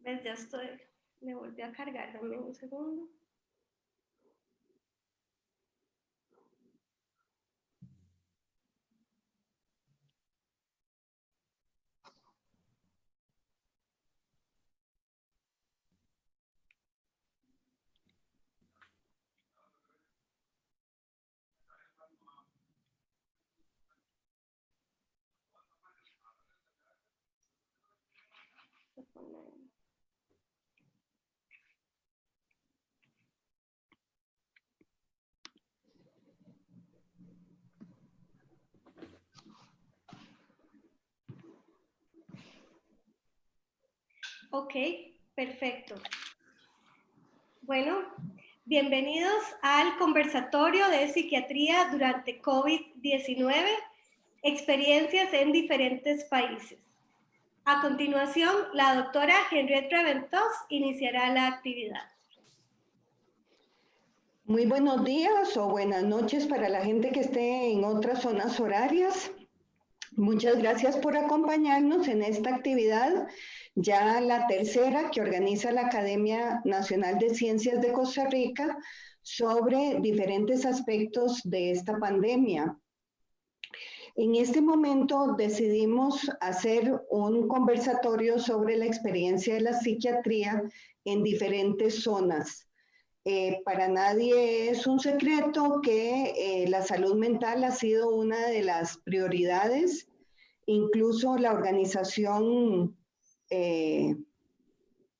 ¿Ves? Ya estoy. Me volví a cargar. Dame un segundo. Ok, perfecto. Bueno, bienvenidos al conversatorio de psiquiatría durante COVID-19, experiencias en diferentes países. A continuación, la doctora Henriette Raventós iniciará la actividad. Muy buenos días o buenas noches para la gente que esté en otras zonas horarias. Muchas gracias por acompañarnos en esta actividad, ya la tercera que organiza la Academia Nacional de Ciencias de Costa Rica sobre diferentes aspectos de esta pandemia. En este momento decidimos hacer un conversatorio sobre la experiencia de la psiquiatría en diferentes zonas. Para nadie es un secreto que la salud mental ha sido una de las prioridades. Incluso la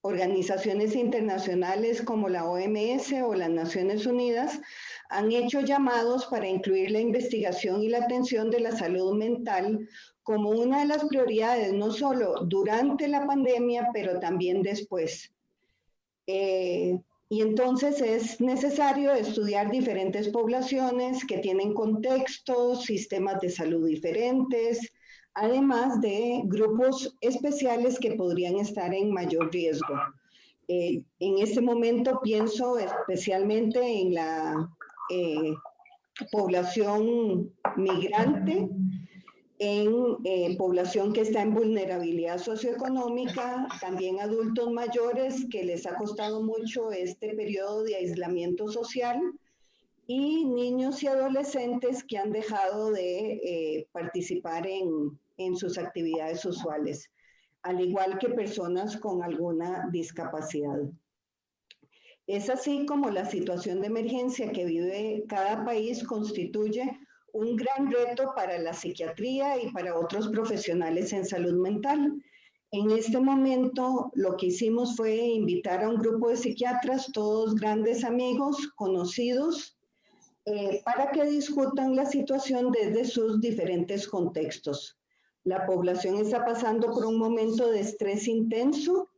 organizaciones internacionales como la OMS o las Naciones Unidas han hecho llamados para incluir la investigación y la atención de la salud mental como una de las prioridades, no solo durante la pandemia, pero también después. Y entonces es necesario estudiar diferentes poblaciones que tienen contextos, sistemas de salud diferentes, además de grupos especiales que podrían estar en mayor riesgo. En este momento pienso especialmente en la población migrante, en población que está en vulnerabilidad socioeconómica, también adultos mayores que les ha costado mucho este periodo de aislamiento social y niños y adolescentes que han dejado de participar en sus actividades usuales, al igual que personas con alguna discapacidad. Es así como la situación de emergencia que vive cada país constituye un gran reto para la psiquiatría y para otros profesionales en salud mental. En este momento lo que hicimos fue invitar a un grupo de psiquiatras, todos grandes amigos, conocidos, para que discutan la situación desde sus diferentes contextos. La población está pasando por un momento de estrés intenso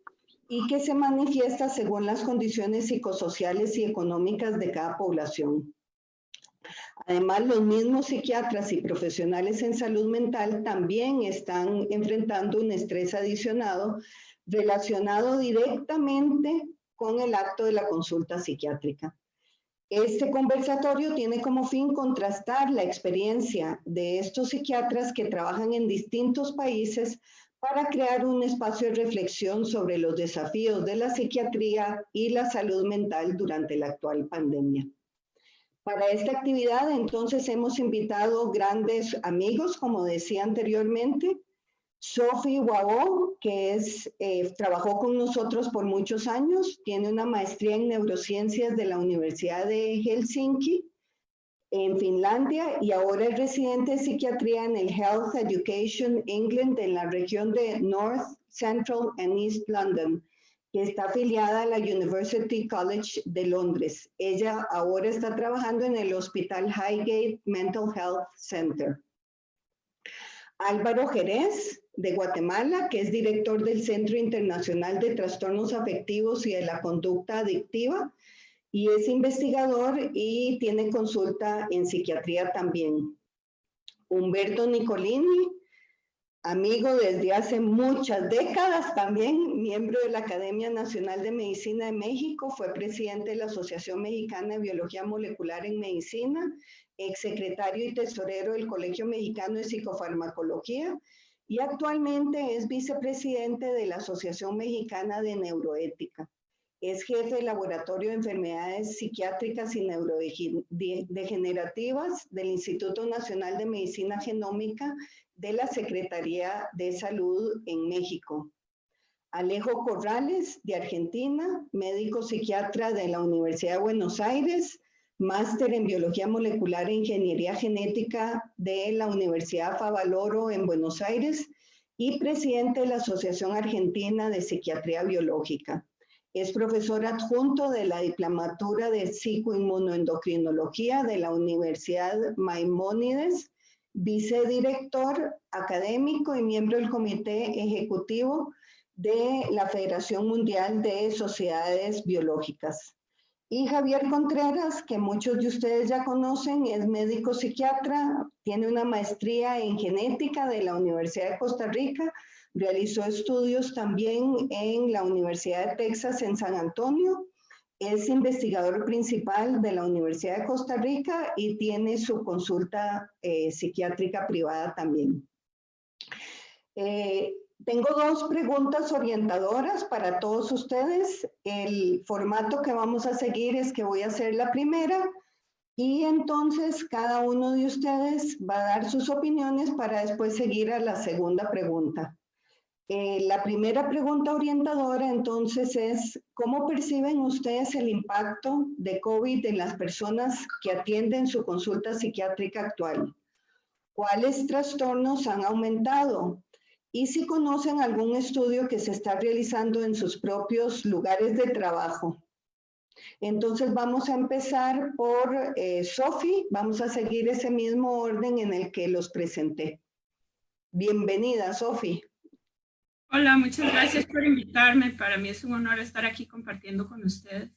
y que se manifiesta según las condiciones psicosociales y económicas de cada población. Además, los mismos psiquiatras y profesionales en salud mental también están enfrentando un estrés adicionado relacionado directamente con el acto de la consulta psiquiátrica. Este conversatorio tiene como fin contrastar la experiencia de estos psiquiatras que trabajan en distintos países para crear un espacio de reflexión sobre los desafíos de la psiquiatría y la salud mental durante la actual pandemia. Para esta actividad, entonces, hemos invitado grandes amigos, como decía anteriormente, Sophie Wabo, que trabajó con nosotros por muchos años, tiene una maestría en neurociencias de la Universidad de Helsinki, en Finlandia, y ahora es residente de psiquiatría en el Health Education England en la región de North, Central and East London, que está afiliada a la University College de Londres. Ella ahora está trabajando en el Hospital Highgate Mental Health Center. Álvaro Jerez, de Guatemala, que es director del Centro Internacional de Trastornos Afectivos y de la Conducta Adictiva, y es investigador y tiene consulta en psiquiatría también. Humberto Nicolini, amigo desde hace muchas décadas también, miembro de la Academia Nacional de Medicina de México, fue presidente de la Asociación Mexicana de Biología Molecular en Medicina, exsecretario y tesorero del Colegio Mexicano de Psicofarmacología y actualmente es vicepresidente de la Asociación Mexicana de Neuroética. Es jefe del Laboratorio de Enfermedades Psiquiátricas y Neurodegenerativas del Instituto Nacional de Medicina Genómica de la Secretaría de Salud en México. Alejo Corrales, de Argentina, médico psiquiatra de la Universidad de Buenos Aires, máster en Biología Molecular e Ingeniería Genética de la Universidad Favaloro en Buenos Aires y presidente de la Asociación Argentina de Psiquiatría Biológica. Es profesor adjunto de la Diplomatura de Psicoinmunoendocrinología de la Universidad Maimónides, vicedirector académico y miembro del Comité Ejecutivo de la Federación Mundial de Sociedades Biológicas. Y Javier Contreras, que muchos de ustedes ya conocen, es médico psiquiatra, tiene una maestría en genética de la Universidad de Costa Rica, realizó estudios también en la Universidad de Texas en San Antonio, es investigador principal de la Universidad de Costa Rica y tiene su consulta psiquiátrica privada también. Tengo dos preguntas orientadoras para todos ustedes. El formato que vamos a seguir es que voy a hacer la primera y entonces cada uno de ustedes va a dar sus opiniones para después seguir a la segunda pregunta. La primera pregunta orientadora entonces es, ¿cómo perciben ustedes el impacto de COVID en las personas que atienden su consulta psiquiátrica actual? ¿Cuáles trastornos han aumentado? Y si conocen algún estudio que se está realizando en sus propios lugares de trabajo. Entonces vamos a empezar por Sofi, vamos a seguir ese mismo orden en el que los presenté. Bienvenida, Sofi. Hola, muchas gracias por invitarme. Para mí es un honor estar aquí compartiendo con ustedes.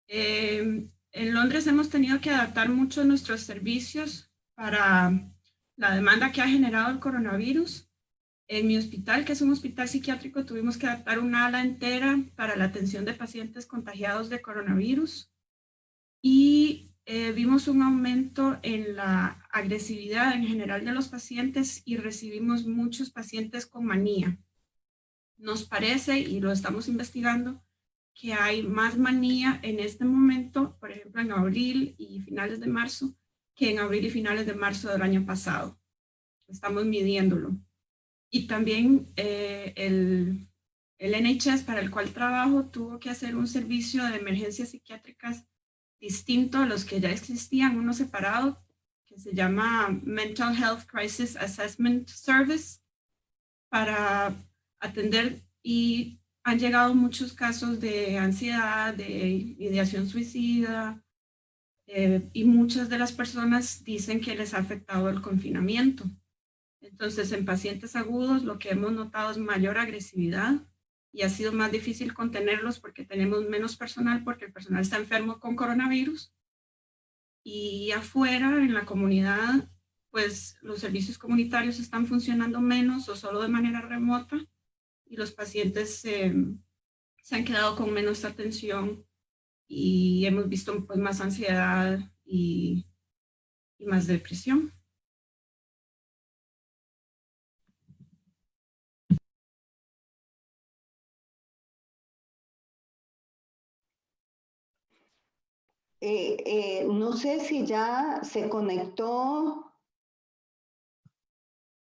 En Londres hemos tenido que adaptar mucho nuestros servicios para la demanda que ha generado el coronavirus. En mi hospital, que es un hospital psiquiátrico, tuvimos que adaptar una ala entera para la atención de pacientes contagiados de coronavirus y vimos un aumento en la agresividad en general de los pacientes y recibimos muchos pacientes con manía. Nos parece, y lo estamos investigando, que hay más manía en este momento, por ejemplo, en abril y finales de marzo, que en abril y finales de marzo del año pasado. Estamos midiéndolo. Y también el NHS, para el cual trabajo, tuvo que hacer un servicio de emergencias psiquiátricas distinto a los que ya existían, uno separado, que se llama Mental Health Crisis Assessment Service, para atender, y han llegado muchos casos de ansiedad, de ideación suicida, y muchas de las personas dicen que les ha afectado el confinamiento. Entonces, en pacientes agudos lo que hemos notado es mayor agresividad y ha sido más difícil contenerlos porque tenemos menos personal, porque el personal está enfermo con coronavirus. Y afuera, en la comunidad, pues los servicios comunitarios están funcionando menos o solo de manera remota y los pacientes se han quedado con menos atención y hemos visto pues más ansiedad y más depresión. No sé si ya se conectó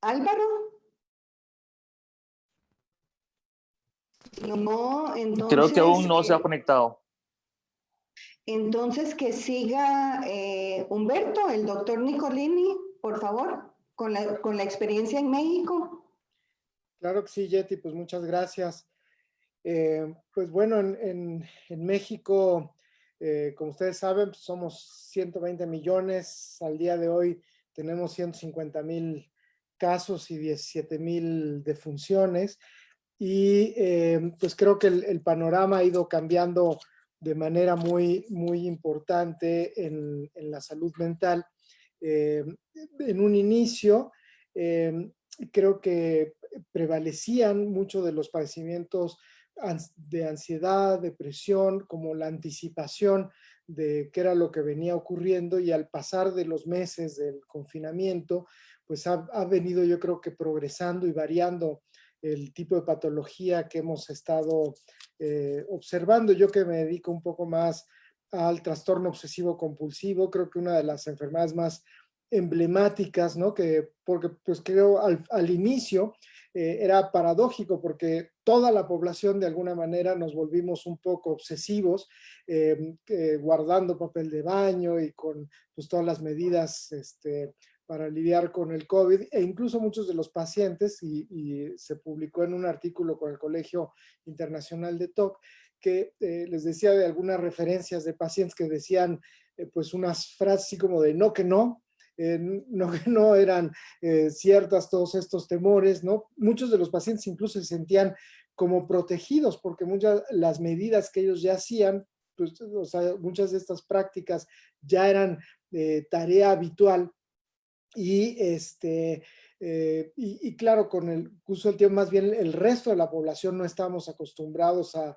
Álvaro. No, entonces, creo que aún no se ha conectado. Entonces que siga Humberto, el doctor Nicolini, por favor, con la experiencia en México. Claro que sí, Yeti, pues muchas gracias. Pues bueno, en México, como ustedes saben, pues somos 120 millones. Al día de hoy tenemos 150,000 casos y 17,000 defunciones. Y pues creo que el panorama ha ido cambiando de manera muy, muy importante en la salud mental. En un inicio, creo que prevalecían mucho de los padecimientos de ansiedad, depresión, como la anticipación de qué era lo que venía ocurriendo, y al pasar de los meses del confinamiento, pues ha venido, yo creo que progresando y variando el tipo de patología que hemos estado observando. Yo que me dedico un poco más al trastorno obsesivo compulsivo, creo que una de las enfermedades más emblemáticas, ¿no? Porque pues creo al inicio era paradójico porque toda la población de alguna manera nos volvimos un poco obsesivos, guardando papel de baño y con pues todas las medidas para lidiar con el COVID, e incluso muchos de los pacientes, y se publicó en un artículo con el Colegio Internacional de TOC, que les decía de algunas referencias de pacientes que decían pues unas frases así como de no que no, no que no eran ciertas todos estos temores, ¿no? Muchos de los pacientes incluso se sentían como protegidos porque muchas las medidas que ellos ya hacían, pues, o sea, muchas de estas prácticas ya eran tarea habitual. Y, y claro, con el curso del tiempo, más bien el resto de la población no estábamos acostumbrados a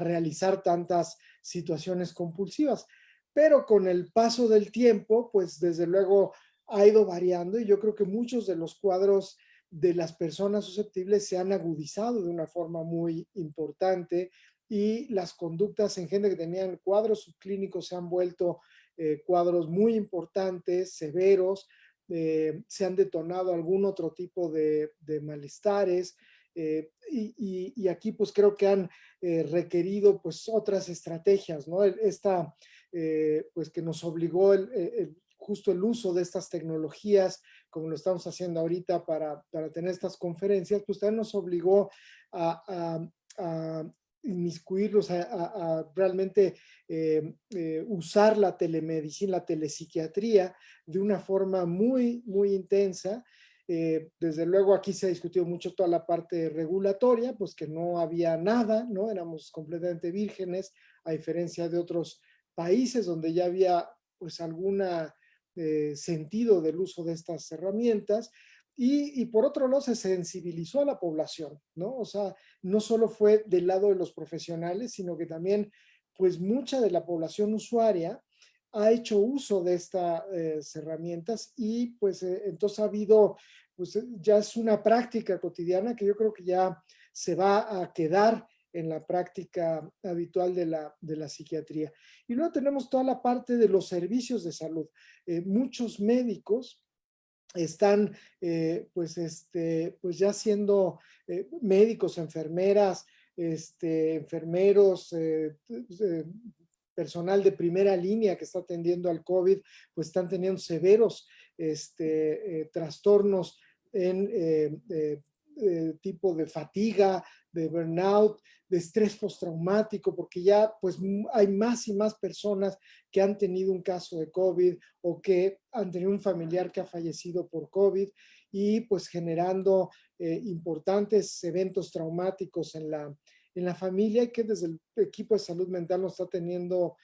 realizar tantas situaciones compulsivas. Pero con el paso del tiempo, pues desde luego ha ido variando y yo creo que muchos de los cuadros de las personas susceptibles se han agudizado de una forma muy importante y las conductas en gente que tenían cuadros subclínicos se han vuelto cuadros muy importantes, severos. Se han detonado algún otro tipo de malestares y aquí pues creo que han requerido pues otras estrategias, ¿no? Esta pues que nos obligó justo el uso de estas tecnologías como lo estamos haciendo ahorita para tener estas conferencias, pues también nos obligó a inmiscuirlos, a realmente usar la telemedicina, la telepsiquiatría de una forma muy, muy intensa. Desde luego aquí se ha discutido mucho toda la parte regulatoria, pues que no había nada, ¿no? Éramos completamente vírgenes, a diferencia de otros países donde ya había pues alguna sentido del uso de estas herramientas. Y por otro lado se sensibilizó a la población, ¿no? O sea, no solo fue del lado de los profesionales, sino que también, pues mucha de la población usuaria ha hecho uso de estas herramientas y pues entonces ha habido, pues ya es una práctica cotidiana que yo creo que ya se va a quedar en la práctica habitual de la psiquiatría. Y luego tenemos toda la parte de los servicios de salud. Muchos médicos están pues ya siendo médicos, enfermeras, enfermeros, personal de primera línea que está atendiendo al COVID, pues están teniendo severos trastornos en tipo de fatiga, de burnout, de estrés postraumático, porque ya pues hay más y más personas que han tenido un caso de COVID o que han tenido un familiar que ha fallecido por COVID y pues generando importantes eventos traumáticos en la familia y que desde el equipo de salud mental nos está teniendo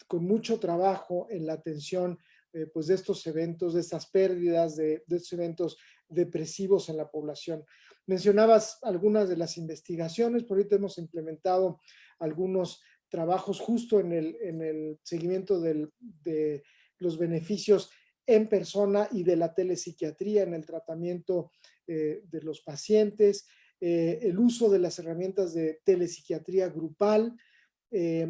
con mucho trabajo en la atención pues de estos eventos, de estas pérdidas, de estos eventos depresivos en la población. Mencionabas algunas de las investigaciones, por ahorita hemos implementado algunos trabajos justo en el seguimiento de los beneficios en persona y de la telepsiquiatría en el tratamiento de los pacientes, el uso de las herramientas de telepsiquiatría grupal, el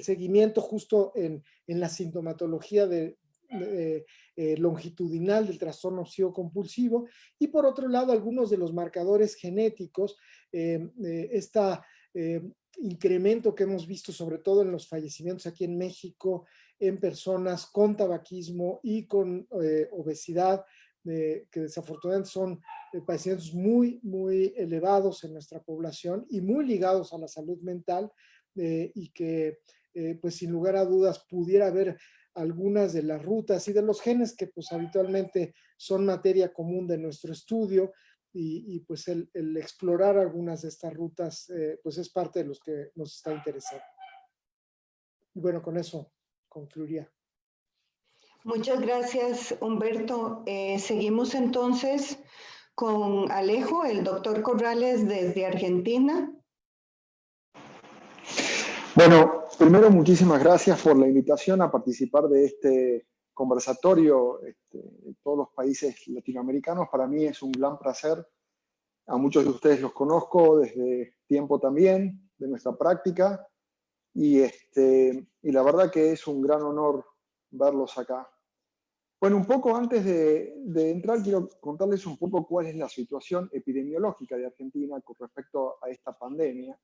seguimiento justo en la sintomatología longitudinal del trastorno obsesivo compulsivo y por otro lado algunos de los marcadores genéticos, incremento que hemos visto sobre todo en los fallecimientos aquí en México en personas con tabaquismo y con obesidad, que desafortunadamente son padecimientos muy, muy elevados en nuestra población y muy ligados a la salud mental y que pues sin lugar a dudas pudiera haber algunas de las rutas y de los genes que pues habitualmente son materia común de nuestro estudio y pues el explorar algunas de estas rutas pues es parte de los que nos está interesando. Y bueno, con eso concluiría. Muchas gracias, Humberto. Seguimos entonces con Alejo, el doctor Corrales desde Argentina. Bueno, Primero, muchísimas gracias por la invitación a participar de este conversatorio de todos los países latinoamericanos. Para mí es un gran placer. A muchos de ustedes los conozco desde tiempo también, de nuestra práctica, y la verdad que es un gran honor verlos acá. Bueno, un poco antes de entrar, quiero contarles un poco cuál es la situación epidemiológica de Argentina con respecto a esta pandemia.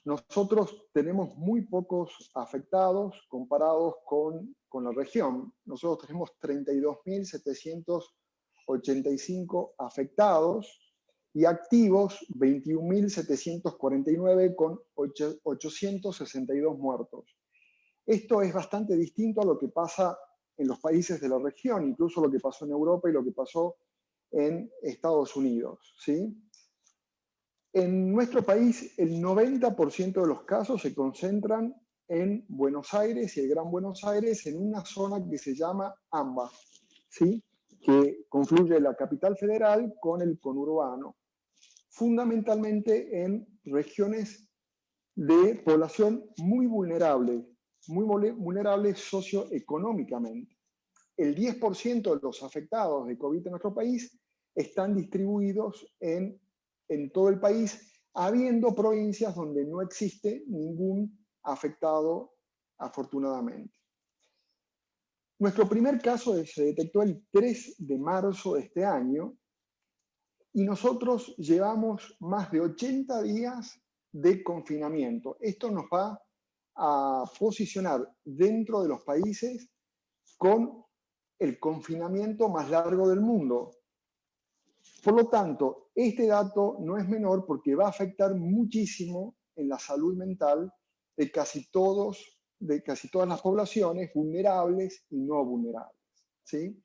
Nosotros tenemos muy pocos afectados comparados con la región. Nosotros tenemos 32.785 afectados y activos 21.749 con 862 muertos. Esto es bastante distinto a lo que pasa en los países de la región, incluso lo que pasó en Europa y lo que pasó en Estados Unidos, ¿sí? En nuestro país, el 90% de los casos se concentran en Buenos Aires y el Gran Buenos Aires, en una zona que se llama AMBA, ¿sí? Que confluye la capital federal con el conurbano, fundamentalmente en regiones de población muy vulnerable socioeconómicamente. El 10% de los afectados de COVID en nuestro país están distribuidos en todo el país, habiendo provincias donde no existe ningún afectado, afortunadamente. Nuestro primer caso se detectó el 3 de marzo de este año y nosotros llevamos más de 80 días de confinamiento. Esto nos va a posicionar dentro de los países con el confinamiento más largo del mundo. Por lo tanto, este dato no es menor porque va a afectar muchísimo en la salud mental de casi todas las poblaciones vulnerables y no vulnerables, ¿sí?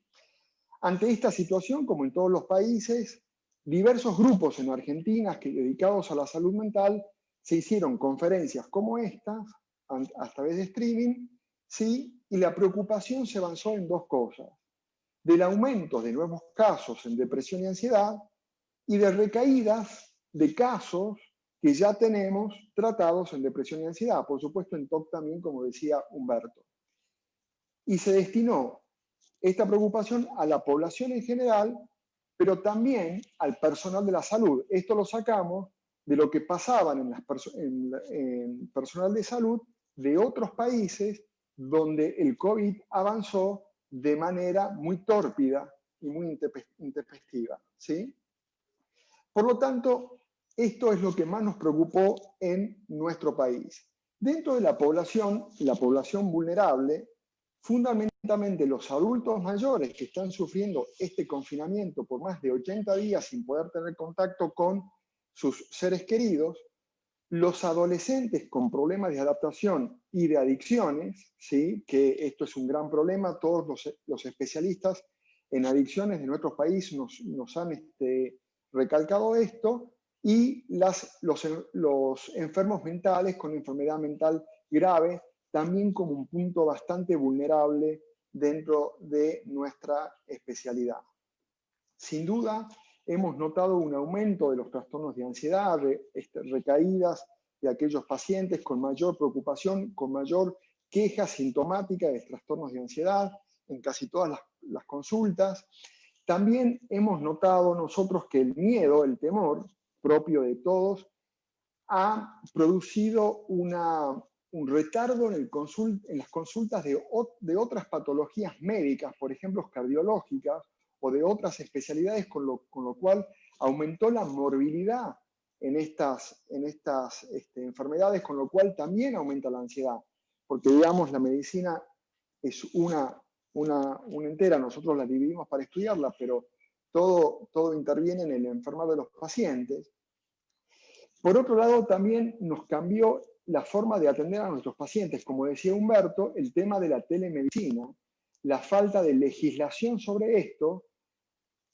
Ante esta situación, como en todos los países, diversos grupos en Argentina dedicados a la salud mental se hicieron conferencias como estas, a través de streaming, ¿sí? Y la preocupación se avanzó en dos cosas: del aumento de nuevos casos en depresión y ansiedad y de recaídas de casos que ya tenemos tratados en depresión y ansiedad, por supuesto en TOC también, como decía Humberto. Y se destinó esta preocupación a la población en general, pero también al personal de la salud. Esto lo sacamos de lo que pasaban en personal de salud de otros países donde el COVID avanzó de manera muy tórpida y muy intempestiva, ¿sí? Por lo tanto, esto es lo que más nos preocupó en nuestro país. Dentro de la población vulnerable, fundamentalmente los adultos mayores que están sufriendo este confinamiento por más de 80 días sin poder tener contacto con sus seres queridos, los adolescentes con problemas de adaptación y de adicciones, ¿sí? Que esto es un gran problema, todos los especialistas en adicciones de nuestro país nos han recalcado esto, y los enfermos mentales con enfermedad mental grave, también como un punto bastante vulnerable dentro de nuestra especialidad. Sin duda, hemos notado un aumento de los trastornos de ansiedad, recaídas de aquellos pacientes con mayor preocupación, con mayor queja sintomática de trastornos de ansiedad en casi todas las consultas. También hemos notado nosotros que el miedo, el temor propio de todos, ha producido un retardo en las consultas de otras patologías médicas, por ejemplo, cardiológicas, o de otras especialidades, con lo cual aumentó la morbilidad en estas enfermedades, con lo cual también aumenta la ansiedad, porque digamos la medicina es una entera, nosotros la dividimos para estudiarla, pero todo interviene en el enfermar de los pacientes. Por otro lado, también nos cambió la forma de atender a nuestros pacientes. Como decía Humberto, el tema de la telemedicina, la falta de legislación sobre esto,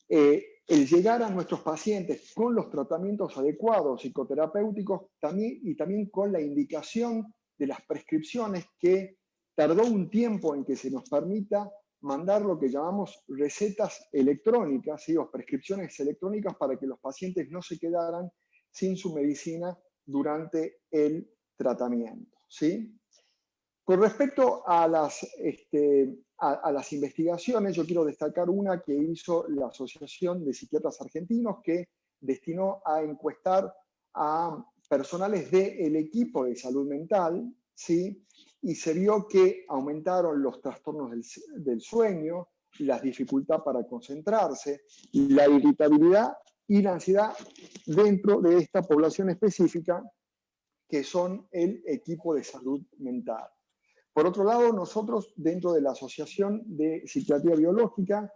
el llegar a nuestros pacientes con los tratamientos adecuados psicoterapéuticos y también con la indicación de las prescripciones, que tardó un tiempo en que se nos permita mandar lo que llamamos recetas electrónicas, ¿sí? O prescripciones electrónicas, para que los pacientes no se quedaran sin su medicina durante el tratamiento, ¿sí? Con respecto a las investigaciones, yo quiero destacar una que hizo la Asociación de Psiquiatras Argentinos, que destinó a encuestar a personales del equipo de salud mental, ¿sí? Y se vio que aumentaron los trastornos del sueño, la dificultad para concentrarse, la irritabilidad y la ansiedad dentro de esta población específica, que son el equipo de salud mental. Por otro lado, nosotros dentro de la Asociación de Psiquiatría Biológica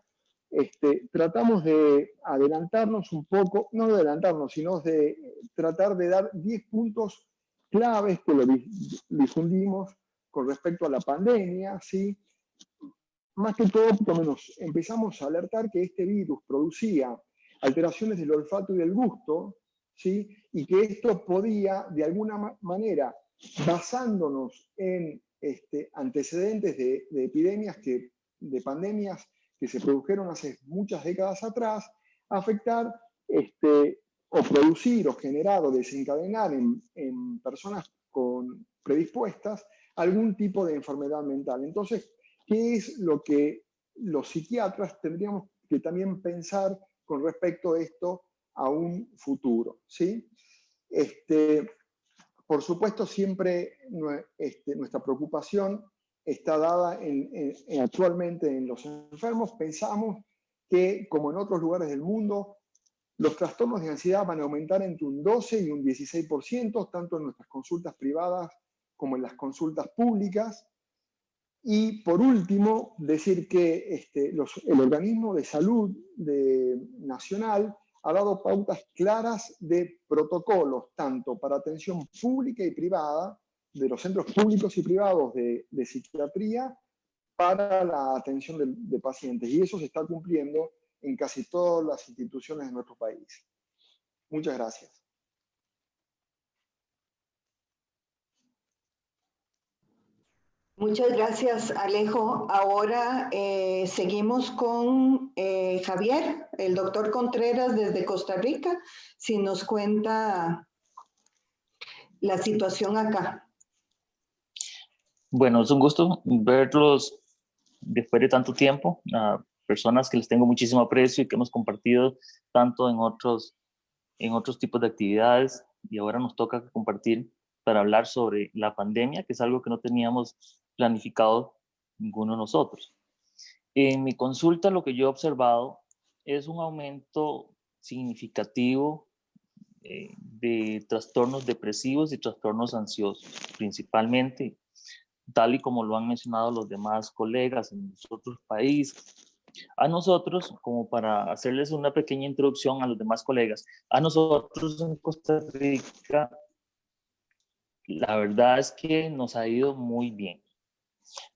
tratamos de adelantarnos un poco, no de adelantarnos, sino de tratar de dar 10 puntos claves que lo difundimos con respecto a la pandemia, ¿sí? Más que todo, por lo menos, empezamos a alertar que este virus producía alteraciones del olfato y del gusto, ¿sí? Y que esto podía, de alguna manera, basándonos en antecedentes de epidemias, de pandemias que se produjeron hace muchas décadas atrás, afectar o producir o generar o desencadenar en personas predispuestas algún tipo de enfermedad mental. Entonces, ¿qué es lo que los psiquiatras tendríamos que también pensar con respecto a esto a un futuro? ¿Sí? Por supuesto, siempre nuestra preocupación está dada actualmente en los enfermos. Pensamos que, como en otros lugares del mundo, los trastornos de ansiedad van a aumentar entre un 12 y un 16%, tanto en nuestras consultas privadas como en las consultas públicas. Y por último, decir que el organismo de salud nacional ha dado pautas claras de protocolos, tanto para atención pública y privada, de los centros públicos y privados de psiquiatría, para la atención de pacientes. Y eso se está cumpliendo en casi todas las instituciones de nuestro país. Muchas gracias. Muchas gracias, Alejo. Ahora seguimos con Javier, el doctor Contreras desde Costa Rica, si nos cuenta la situación acá. Bueno, es un gusto verlos después de tanto tiempo, a personas que les tengo muchísimo aprecio y que hemos compartido tanto en otros tipos de actividades, y ahora nos toca compartir para hablar sobre la pandemia, que es algo que no teníamos planificado ninguno de nosotros. En mi consulta lo que yo he observado es un aumento significativo de trastornos depresivos y trastornos ansiosos, principalmente, tal y como lo han mencionado los demás colegas en los otros países. A nosotros, como para hacerles una pequeña introducción a los demás colegas, a nosotros en Costa Rica, la verdad es que nos ha ido muy bien.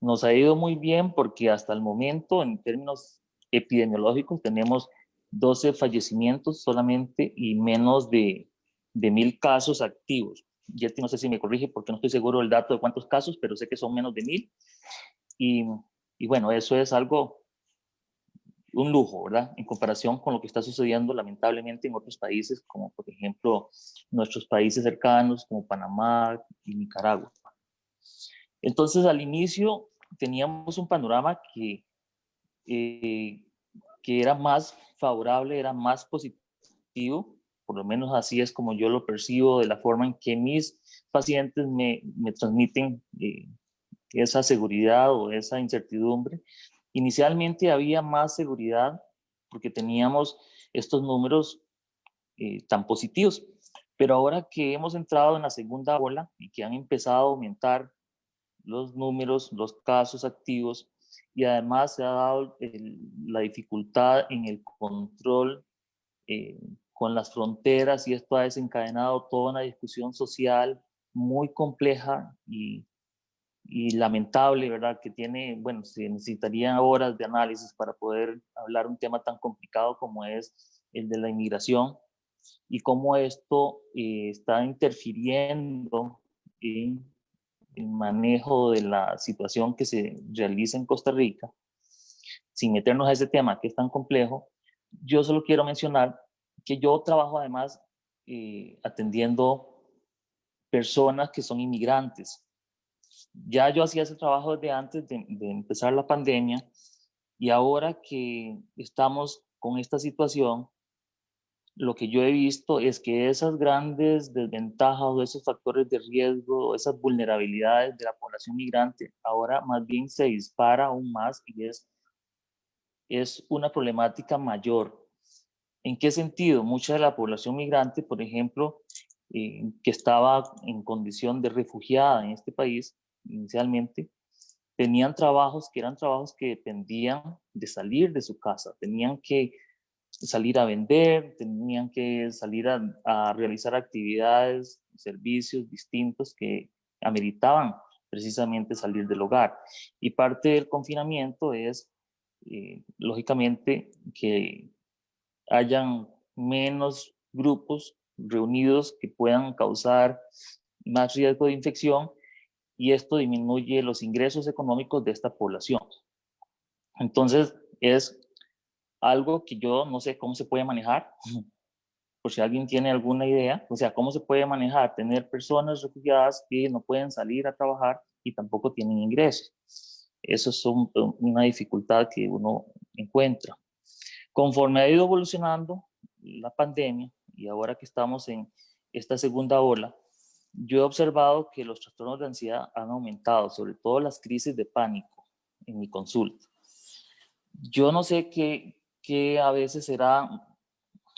Nos ha ido muy bien porque hasta el momento, en términos epidemiológicos, tenemos 12 fallecimientos solamente y menos de 1,000 casos activos. Yeti, no sé si me corrige porque no estoy seguro del dato de cuántos casos, pero sé que son menos de 1,000. Y bueno, eso es algo, un lujo, ¿verdad? En comparación con lo que está sucediendo lamentablemente en otros países, como por ejemplo nuestros países cercanos, como Panamá y Nicaragua. Entonces, al inicio teníamos un panorama que era más favorable, era más positivo, por lo menos así es como yo lo percibo, de la forma en que mis pacientes me transmiten esa seguridad o esa incertidumbre. Inicialmente había más seguridad porque teníamos estos números tan positivos, pero ahora que hemos entrado en la segunda ola y que han empezado a aumentar los números, los casos activos, y además se ha dado la dificultad en el control con las fronteras, y esto ha desencadenado toda una discusión social muy compleja y lamentable, ¿verdad? Que tiene, bueno, se necesitarían horas de análisis para poder hablar un tema tan complicado como es el de la inmigración y cómo esto está interfiriendo en el manejo de la situación que se realiza en Costa Rica. Sin meternos a ese tema que es tan complejo, yo solo quiero mencionar que yo trabajo además atendiendo personas que son inmigrantes. Ya yo hacía ese trabajo desde antes de empezar la pandemia, y ahora que estamos con esta situación, lo que yo he visto es que esas grandes desventajas o esos factores de riesgo, o esas vulnerabilidades de la población migrante, ahora más bien se dispara aún más, y es una problemática mayor. ¿En qué sentido? Mucha de la población migrante, por ejemplo, que estaba en condición de refugiada en este país inicialmente, tenían trabajos que eran trabajos que dependían de salir de su casa, tenían que salir a vender, tenían que salir a realizar actividades, servicios distintos que ameritaban precisamente salir del hogar. Y parte del confinamiento es, lógicamente, que hayan menos grupos reunidos que puedan causar más riesgo de infección, y esto disminuye los ingresos económicos de esta población. Entonces, es algo que yo no sé cómo se puede manejar, por si alguien tiene alguna idea, o sea, cómo se puede manejar tener personas refugiadas que no pueden salir a trabajar y tampoco tienen ingresos. Eso es una dificultad que uno encuentra. Conforme ha ido evolucionando la pandemia, y ahora que estamos en esta segunda ola, yo he observado que los trastornos de ansiedad han aumentado, sobre todo las crisis de pánico en mi consulta. Yo no sé qué a veces será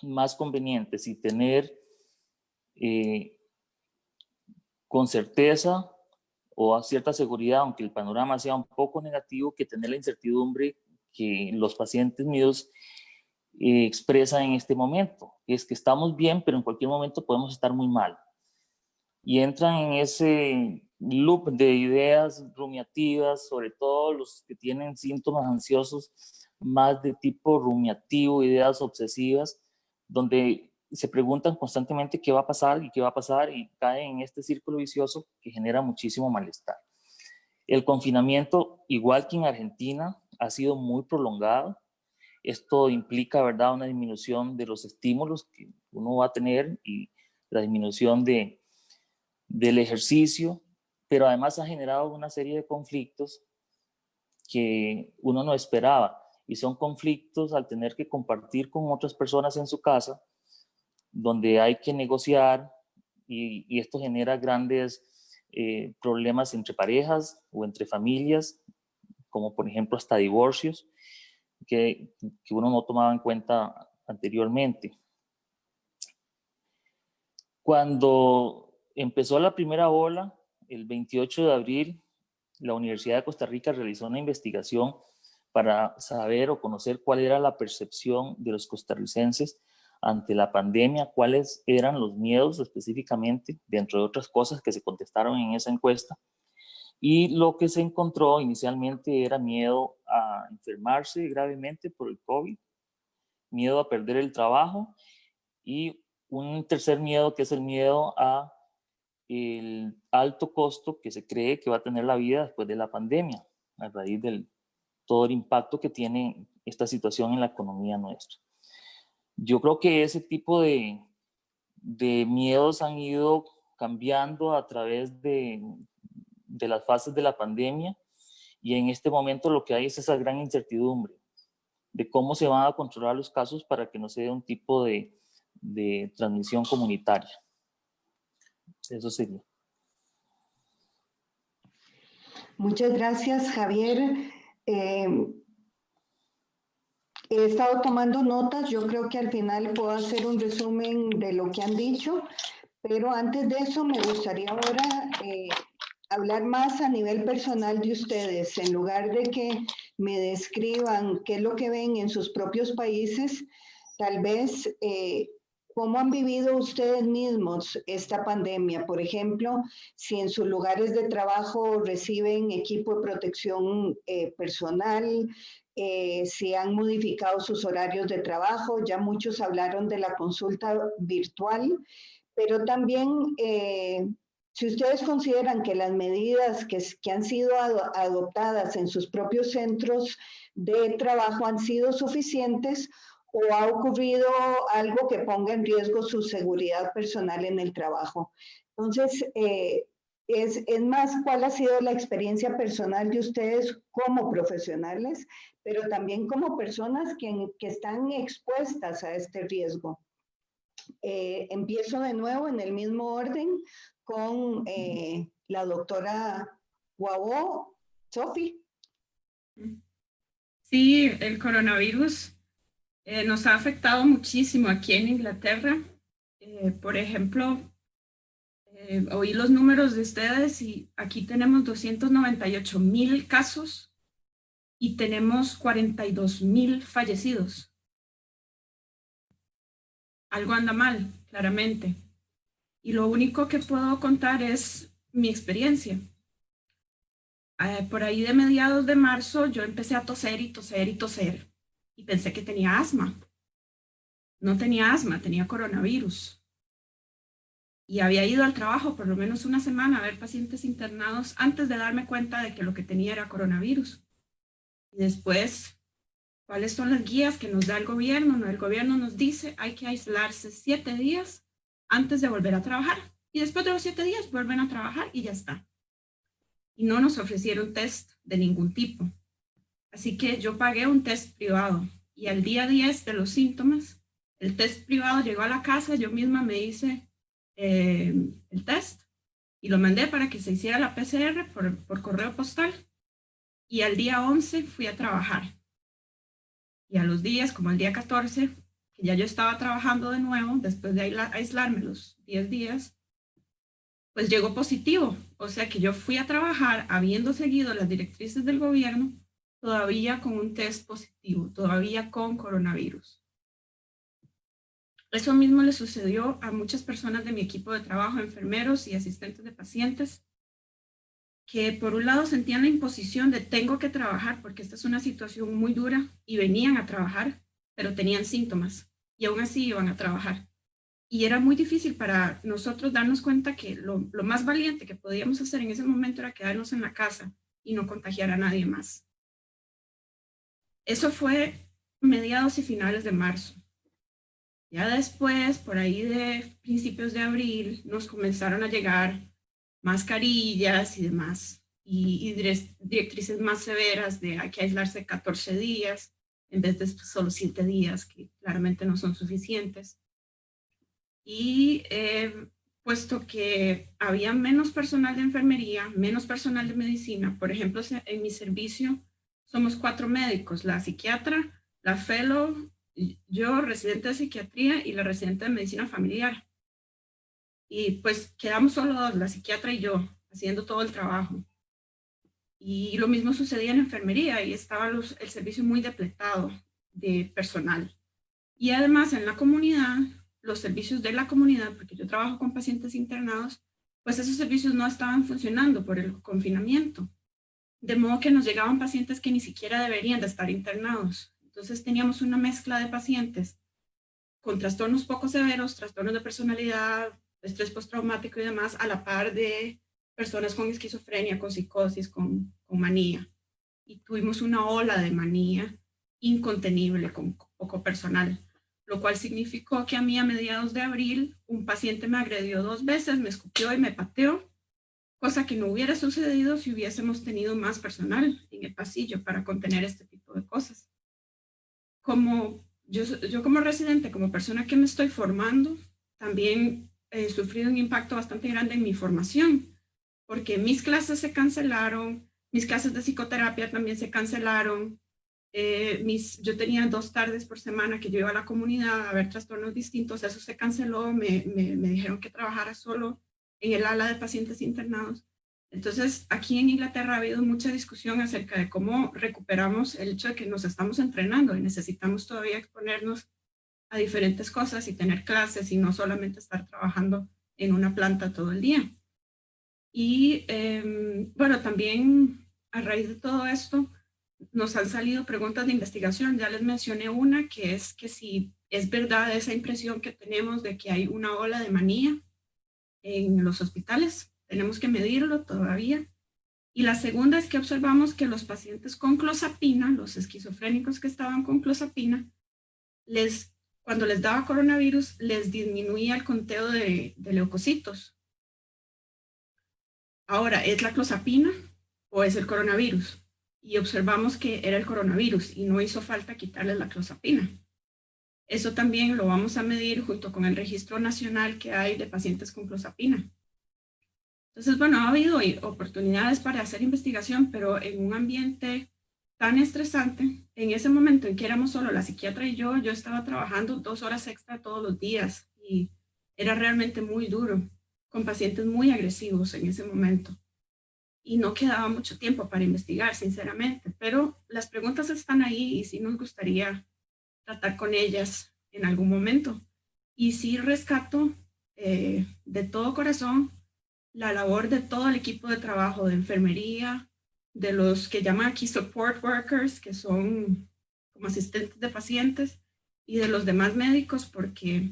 más conveniente, si tener con certeza o a cierta seguridad, aunque el panorama sea un poco negativo, que tener la incertidumbre que los pacientes míos expresan en este momento. Es que estamos bien, pero en cualquier momento podemos estar muy mal. Y entran en ese loop de ideas rumiativas, sobre todo los que tienen síntomas ansiosos más de tipo rumiativo, ideas obsesivas, donde se preguntan constantemente qué va a pasar y qué va a pasar, y caen en este círculo vicioso que genera muchísimo malestar. El confinamiento, igual que en Argentina, ha sido muy prolongado. Esto implica, ¿verdad?, una disminución de los estímulos que uno va a tener y la disminución del ejercicio, pero además ha generado una serie de conflictos que uno no esperaba, y son conflictos al tener que compartir con otras personas en su casa, donde hay que negociar, y esto genera grandes problemas entre parejas o entre familias, como por ejemplo hasta divorcios, que uno no tomaba en cuenta anteriormente. Cuando empezó la primera ola, el 28 de abril, la Universidad de Costa Rica realizó una investigación para saber o conocer cuál era la percepción de los costarricenses ante la pandemia, cuáles eran los miedos específicamente, dentro de otras cosas que se contestaron en esa encuesta. Y lo que se encontró inicialmente era miedo a enfermarse gravemente por el COVID, miedo a perder el trabajo, y un tercer miedo, que es el miedo a el alto costo que se cree que va a tener la vida después de la pandemia, a raíz del todo el impacto que tiene esta situación en la economía nuestra. Yo creo que ese tipo de miedos han ido cambiando a través de las fases de la pandemia, y en este momento lo que hay es esa gran incertidumbre de cómo se van a controlar los casos para que no se dé un tipo de transmisión comunitaria. Eso sería. Muchas gracias, Javier. He estado tomando notas, yo creo que al final puedo hacer un resumen de lo que han dicho, pero antes de eso me gustaría ahora hablar más a nivel personal de ustedes. En lugar de que me describan qué es lo que ven en sus propios países, tal vez cómo han vivido ustedes mismos esta pandemia. Por ejemplo, si en sus lugares de trabajo reciben equipo de protección personal, si han modificado sus horarios de trabajo. Ya muchos hablaron de la consulta virtual, pero también si ustedes consideran que las medidas que han sido adoptadas en sus propios centros de trabajo han sido suficientes, o ha ocurrido algo que ponga en riesgo su seguridad personal en el trabajo. Entonces, es más cuál ha sido la experiencia personal de ustedes como profesionales, pero también como personas que están expuestas a este riesgo. Empiezo de nuevo en el mismo orden con la doctora Guabó. Sofi. Sí, el coronavirus nos ha afectado muchísimo aquí en Inglaterra. Por ejemplo, oí los números de ustedes y aquí tenemos 298,000 casos y tenemos 42,000 fallecidos. Algo anda mal, claramente. Y lo único que puedo contar es mi experiencia. Por ahí de mediados de marzo yo empecé a toser y toser y toser y pensé que tenía asma. No tenía asma, tenía coronavirus. Y había ido al trabajo por lo menos una semana a ver pacientes internados antes de darme cuenta de que lo que tenía era coronavirus. Y después, ¿cuáles son las guías que nos da el gobierno? No, el gobierno nos dice hay que aislarse 7 días antes de volver a trabajar. Y después de los 7 días vuelven a trabajar y ya está. Y no nos ofrecieron test de ningún tipo. Así que yo pagué un test privado y al día 10 de los síntomas, el test privado llegó a la casa, yo misma me hice el test y lo mandé para que se hiciera la PCR por correo postal y al día 11 fui a trabajar. Y a los días, como el día 14, que ya yo estaba trabajando de nuevo, después de aislarme los 10 días, pues llegó positivo. O sea que yo fui a trabajar habiendo seguido las directrices del gobierno, todavía con un test positivo, todavía con coronavirus. Eso mismo le sucedió a muchas personas de mi equipo de trabajo, enfermeros y asistentes de pacientes, que por un lado sentían la imposición de tengo que trabajar porque esta es una situación muy dura y venían a trabajar, pero tenían síntomas y aún así iban a trabajar. Y era muy difícil para nosotros darnos cuenta que lo más valiente que podíamos hacer en ese momento era quedarnos en la casa y no contagiar a nadie más. Eso fue mediados y finales de marzo. Ya después, por ahí de principios de abril, nos comenzaron a llegar mascarillas y demás, y directrices más severas de hay que aislarse 14 días en vez de solo 7 días, que claramente no son suficientes. Y puesto que había menos personal de enfermería, menos personal de medicina, por ejemplo, en mi servicio somos 4 médicos, la psiquiatra, la fellow, yo, residente de psiquiatría, y la residente de medicina familiar. Y pues quedamos solo 2, la psiquiatra y yo, haciendo todo el trabajo. Y lo mismo sucedía en enfermería, y estaba el servicio muy depletado de personal. Y además en la comunidad, los servicios de la comunidad, porque yo trabajo con pacientes internados, pues esos servicios no estaban funcionando por el confinamiento. De modo que nos llegaban pacientes que ni siquiera deberían de estar internados. Entonces teníamos una mezcla de pacientes con trastornos poco severos, trastornos de personalidad, estrés postraumático y demás, a la par de personas con esquizofrenia, con psicosis, con manía. Y tuvimos una ola de manía incontenible con poco personal, lo cual significó que a mí a mediados de abril un paciente me agredió 2 veces, me escupió y me pateó, cosa que no hubiera sucedido si hubiésemos tenido más personal en el pasillo para contener este tipo de cosas. Como yo como residente, como persona que me estoy formando, también he sufrido un impacto bastante grande en mi formación, porque mis clases se cancelaron, mis clases de psicoterapia también se cancelaron, yo tenía 2 tardes por semana que yo iba a la comunidad a ver trastornos distintos, eso se canceló, me dijeron que trabajara solo en el ala de pacientes internados. Entonces, aquí en Inglaterra ha habido mucha discusión acerca de cómo recuperamos el hecho de que nos estamos entrenando y necesitamos todavía exponernos a diferentes cosas y tener clases y no solamente estar trabajando en una planta todo el día. Y bueno, también a raíz de todo esto, nos han salido preguntas de investigación. Ya les mencioné una, que es que si es verdad esa impresión que tenemos de que hay una ola de manía en los hospitales. Tenemos que medirlo todavía. Y la segunda es que observamos que los pacientes con clozapina, los esquizofrénicos que estaban con clozapina, cuando les daba coronavirus, les disminuía el conteo de leucocitos. Ahora, ¿es la clozapina o es el coronavirus? Y observamos que era el coronavirus y no hizo falta quitarle la clozapina. Eso también lo vamos a medir junto con el registro nacional que hay de pacientes con clozapina. Entonces, bueno, ha habido oportunidades para hacer investigación, pero en un ambiente tan estresante, en ese momento en que éramos solo la psiquiatra y yo estaba trabajando 2 horas extra todos los días y era realmente muy duro, con pacientes muy agresivos en ese momento. Y no quedaba mucho tiempo para investigar, sinceramente, pero las preguntas están ahí y sí nos gustaría tratar con ellas en algún momento. Y sí rescato de todo corazón la labor de todo el equipo de trabajo de enfermería, de los que llaman aquí support workers, que son como asistentes de pacientes, y de los demás médicos, porque,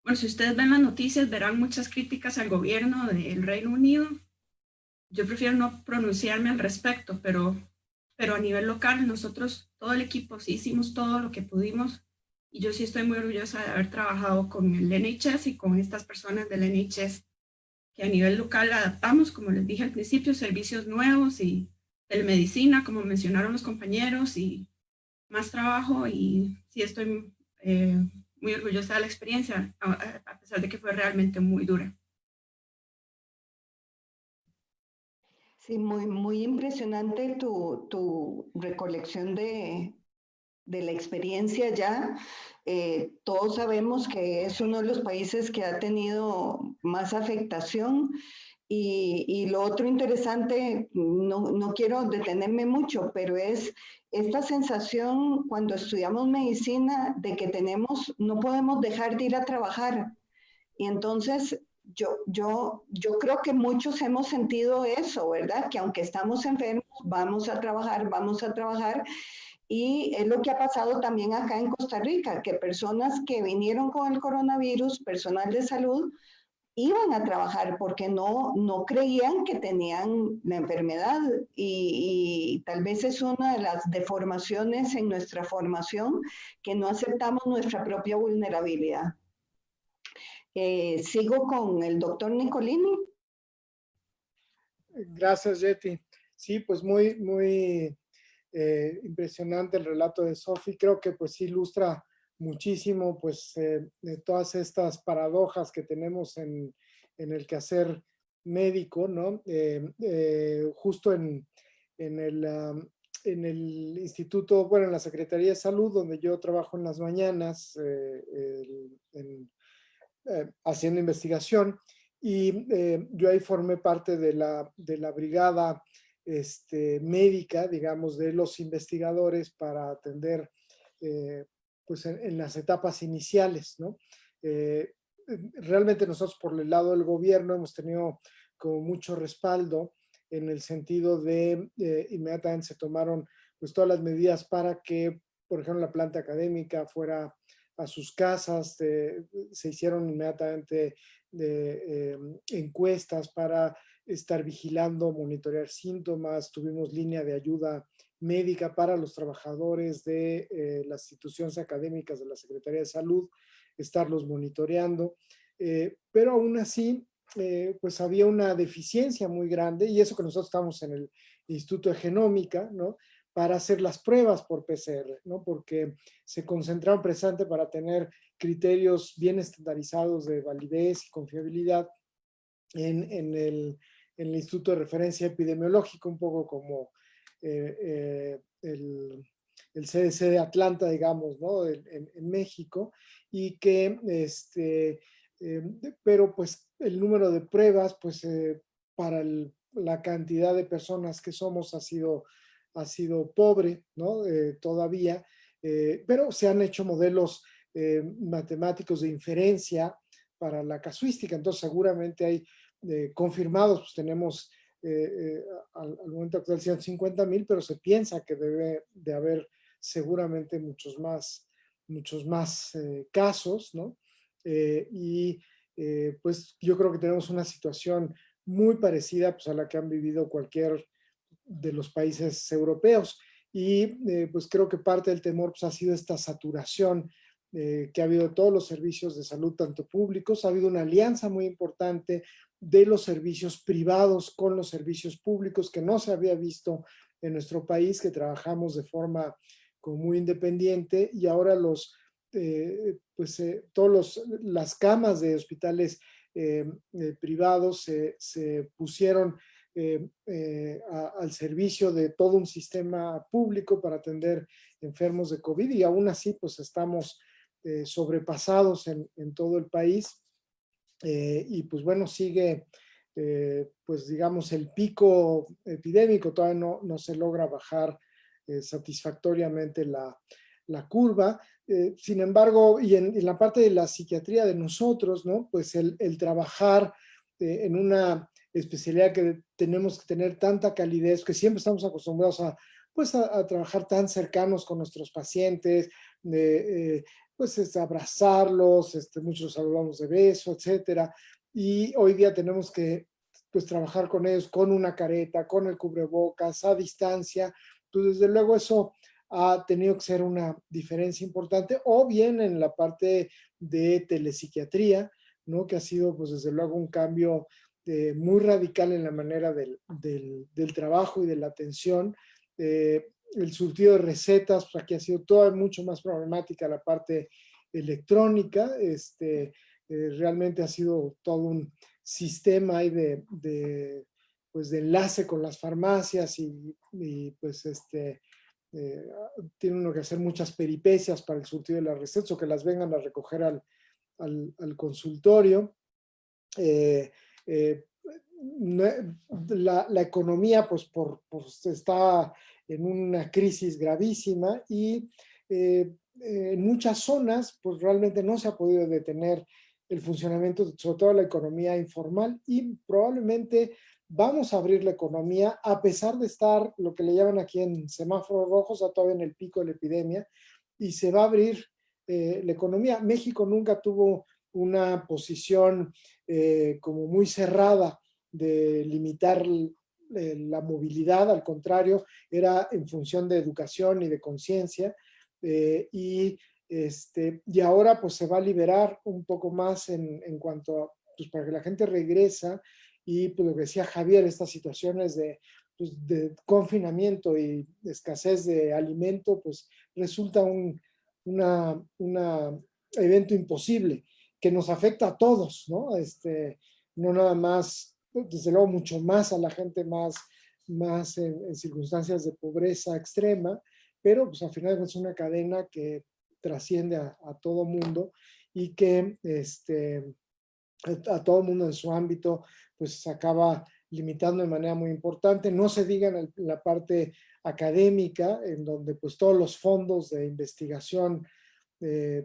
bueno, si ustedes ven las noticias, verán muchas críticas al gobierno del Reino Unido. Yo prefiero no pronunciarme al respecto, pero a nivel local nosotros, todo el equipo, sí hicimos todo lo que pudimos y yo sí estoy muy orgullosa de haber trabajado con el NHS y con estas personas del NHS que a nivel local adaptamos, como les dije al principio, servicios nuevos y telemedicina, como mencionaron los compañeros, y más trabajo y sí estoy muy orgullosa de la experiencia, a pesar de que fue realmente muy dura. Sí, muy impresionante tu recolección de la experiencia ya. Todos sabemos que es uno de los países que ha tenido más afectación. Y lo otro interesante, no quiero detenerme mucho, pero es esta sensación cuando estudiamos medicina de que no podemos dejar de ir a trabajar. Y entonces yo creo que muchos hemos sentido eso, ¿verdad? Que aunque estamos enfermos, vamos a trabajar, vamos a trabajar. Y es lo que ha pasado también acá en Costa Rica, que personas que vinieron con el coronavirus, personal de salud, iban a trabajar porque no creían que tenían la enfermedad y tal vez es una de las deformaciones en nuestra formación que no aceptamos nuestra propia vulnerabilidad. Sigo con el doctor Nicolini. Gracias, Yeti. Sí, pues muy impresionante el relato de Sofi. Creo que pues ilustra muchísimo pues de todas estas paradojas que tenemos en el quehacer médico, ¿no? Justo en el instituto, bueno, en la Secretaría de Salud, donde yo trabajo en las mañanas, haciendo investigación, y yo ahí formé parte de la brigada médica, digamos, de los investigadores para atender pues en las etapas iniciales, ¿no? Realmente nosotros por el lado del gobierno hemos tenido como mucho respaldo en el sentido de inmediatamente se tomaron pues todas las medidas para que, por ejemplo, la planta académica fuera a sus casas, se hicieron inmediatamente encuestas para estar vigilando, monitorear síntomas, tuvimos línea de ayuda médica para los trabajadores de las instituciones académicas de la Secretaría de Salud, estarlos monitoreando, pero aún así, pues había una deficiencia muy grande, y eso que nosotros estamos en el Instituto de Genómica, ¿no? Para hacer las pruebas por PCR, ¿no? Porque se concentraron precisamente para tener criterios bien estandarizados de validez y confiabilidad en el Instituto de Referencia Epidemiológico, un poco como el CDC de Atlanta, digamos, ¿no? En México, y que, pero pues el número de pruebas, pues para la cantidad de personas que somos ha sido pobre, ¿no? Todavía, pero se han hecho modelos matemáticos de inferencia para la casuística, entonces seguramente hay confirmados, pues tenemos al momento actual 150,000, pero se piensa que debe de haber seguramente muchos más casos, ¿no? Pues yo creo que tenemos una situación muy parecida pues, a la que han vivido cualquier de los países europeos. Y pues creo que parte del temor pues, ha sido esta saturación que ha habido de todos los servicios de salud, tanto públicos. Ha habido una alianza muy importante de los servicios privados con los servicios públicos que no se había visto en nuestro país, que trabajamos de forma como muy independiente, y ahora todas las camas de hospitales privados se pusieron al servicio de todo un sistema público para atender enfermos de COVID, y aún así pues estamos sobrepasados en todo el país, y pues bueno, sigue pues digamos el pico epidémico, todavía no se logra bajar satisfactoriamente la curva. Sin embargo, y en la parte de la psiquiatría de nosotros, ¿no? Pues el trabajar en una especialidad que tenemos que tener tanta calidez, que siempre estamos acostumbrados a trabajar tan cercanos con nuestros pacientes, pues abrazarlos, muchos saludamos de beso, etcétera. Y hoy día tenemos que pues trabajar con ellos con una careta, con el cubrebocas, a distancia. Pues desde luego eso ha tenido que ser una diferencia importante, o bien en la parte de telepsiquiatría, ¿no? Que ha sido pues desde luego un cambio muy radical en la manera del trabajo y de la atención. El surtido de recetas, pues aquí ha sido toda mucho más problemática la parte electrónica. Realmente ha sido todo un sistema ahí pues de enlace con las farmacias, y pues tiene uno que hacer muchas peripecias para el surtido de las recetas o que las vengan a recoger al consultorio. La economía pues está en una crisis gravísima, y en muchas zonas pues realmente no se ha podido detener el funcionamiento, sobre todo la economía informal, y probablemente vamos a abrir la economía a pesar de estar lo que le llaman aquí en semáforos rojos, todavía en el pico de la epidemia, y se va a abrir la economía. México nunca tuvo una posición como muy cerrada de limitar la movilidad, al contrario, era en función de educación y de conciencia, y ahora pues se va a liberar un poco más en cuanto a, pues para que la gente regresa, y pues lo que decía Javier, estas situaciones pues, de confinamiento y de escasez de alimento, pues resulta un evento imposible que nos afecta a todos, ¿no? No nada más, desde luego mucho más a la gente más en circunstancias de pobreza extrema, pero pues al final es una cadena que trasciende a todo mundo, y que a todo mundo en su ámbito pues se acaba limitando de manera muy importante. No se diga en la parte académica, en donde pues todos los fondos de investigación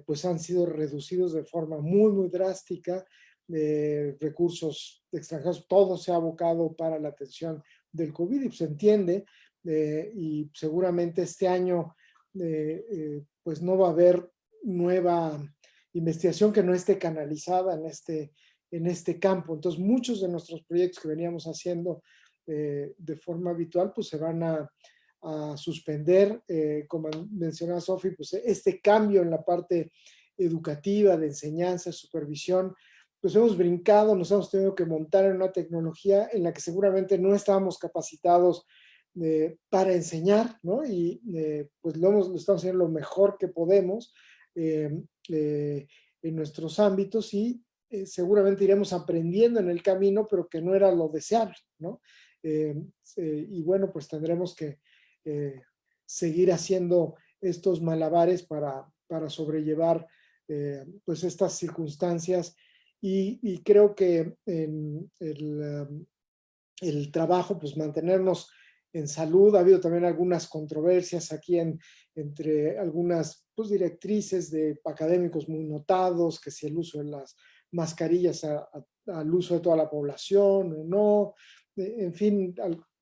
pues han sido reducidos de forma muy, muy drástica. Recursos extranjeros, todo se ha abocado para la atención del COVID, y se entiende, y seguramente este año pues no va a haber nueva investigación que no esté canalizada en este campo. Entonces muchos de nuestros proyectos que veníamos haciendo de forma habitual pues se van a suspender. Como mencionaba Sofi, pues este cambio en la parte educativa, de enseñanza, supervisión, pues hemos brincado, nos hemos tenido que montar en una tecnología en la que seguramente no estábamos capacitados para enseñar, ¿no? Y pues lo estamos haciendo lo mejor que podemos en nuestros ámbitos, y seguramente iremos aprendiendo en el camino, pero que no era lo deseable, ¿no? Y bueno, pues tendremos que seguir haciendo estos malabares para sobrellevar pues estas circunstancias, y creo que en el trabajo, pues mantenernos en salud. Ha habido también algunas controversias aquí entre algunas pues, directrices de académicos muy notados, que si el uso de las mascarillas al uso de toda la población o no, en fin,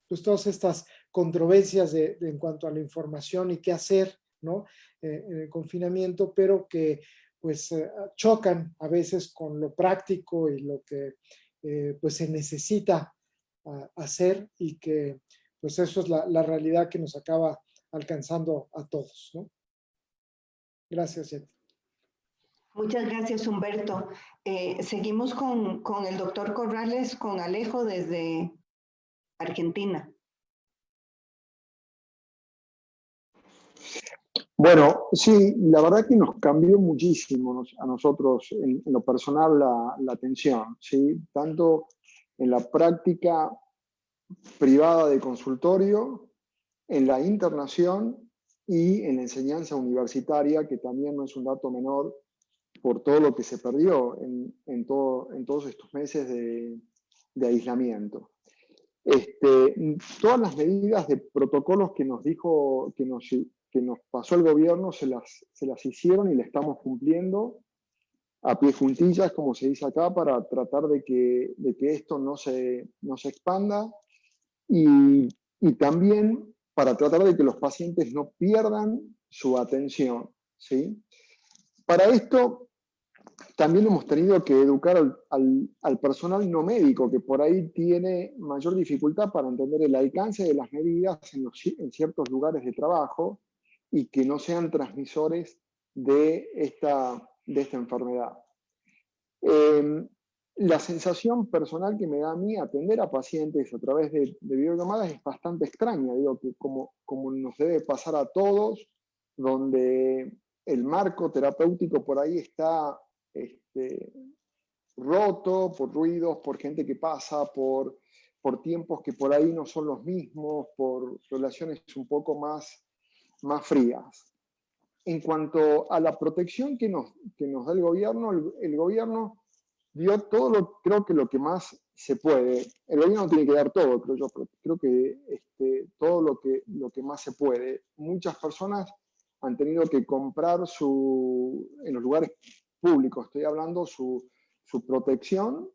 pues todas estas controversias en cuanto a la información y qué hacer, ¿no? En el confinamiento, pero que pues chocan a veces con lo práctico y lo que pues se necesita hacer, y que pues eso es la realidad que nos acaba alcanzando a todos, ¿no? Gracias, Jet. Muchas gracias, Humberto. Seguimos con el doctor Corrales, con Alejo desde Argentina. Bueno, sí, la verdad que nos cambió muchísimo a nosotros en lo personal la atención, ¿sí? Tanto en la práctica privada de consultorio, en la internación y en la enseñanza universitaria, que también no es un dato menor por todo lo que se perdió en todos estos meses de aislamiento. Todas las medidas de protocolos que nos dijo, que nos pasó el gobierno, se las hicieron y le estamos cumpliendo a pie juntillas, como se dice acá, para tratar de que esto no se expanda y también para tratar de que los pacientes no pierdan su atención, ¿sí? Para esto también hemos tenido que educar al personal no médico, que por ahí tiene mayor dificultad para entender el alcance de las medidas en ciertos lugares de trabajo y que no sean transmisores de esta enfermedad. La sensación personal que me da a mí atender a pacientes a través de videollamadas es bastante extraña, digo, que como nos debe pasar a todos, donde el marco terapéutico por ahí está roto por ruidos, por gente que pasa, por tiempos que por ahí no son los mismos, por relaciones un poco más frías. En cuanto a la protección que nos da el gobierno dio todo, creo que lo que más se puede. El gobierno tiene que dar todo, creo yo, pero creo que todo lo que más se puede. Muchas personas han tenido que comprar en los lugares públicos, estoy hablando, su protección,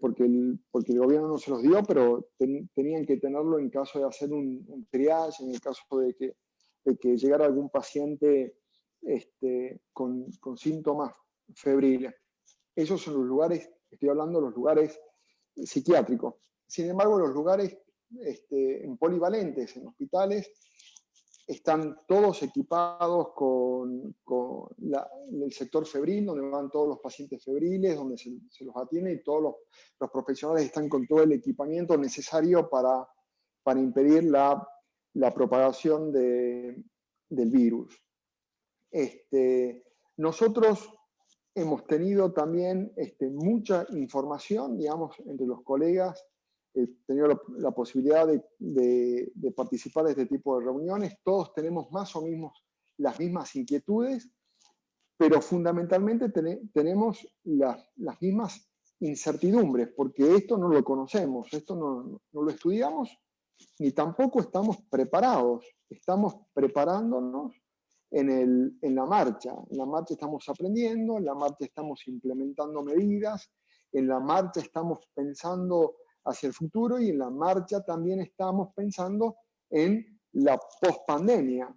porque el gobierno no se los dio, pero tenían que tenerlo en caso de hacer un triage, en el caso de que llegara algún paciente con síntomas febriles. Esos son los lugares, estoy hablando de los lugares psiquiátricos. Sin embargo, los lugares en polivalentes, en hospitales, están todos equipados con el sector febril, donde van todos los pacientes febriles, donde se los atiende y todos los profesionales están con todo el equipamiento necesario para impedir la propagación del virus. Nosotros hemos tenido también mucha información, digamos, entre los colegas. He tenido la posibilidad de participar de este tipo de reuniones. Todos tenemos más o menos las mismas inquietudes, pero fundamentalmente tenemos las mismas incertidumbres, porque esto no lo conocemos, esto no lo estudiamos, ni tampoco estamos preparados. Estamos preparándonos en la marcha. En la marcha estamos aprendiendo, en la marcha estamos implementando medidas, en la marcha estamos pensando hacia el futuro y en la marcha también estamos pensando en la pospandemia.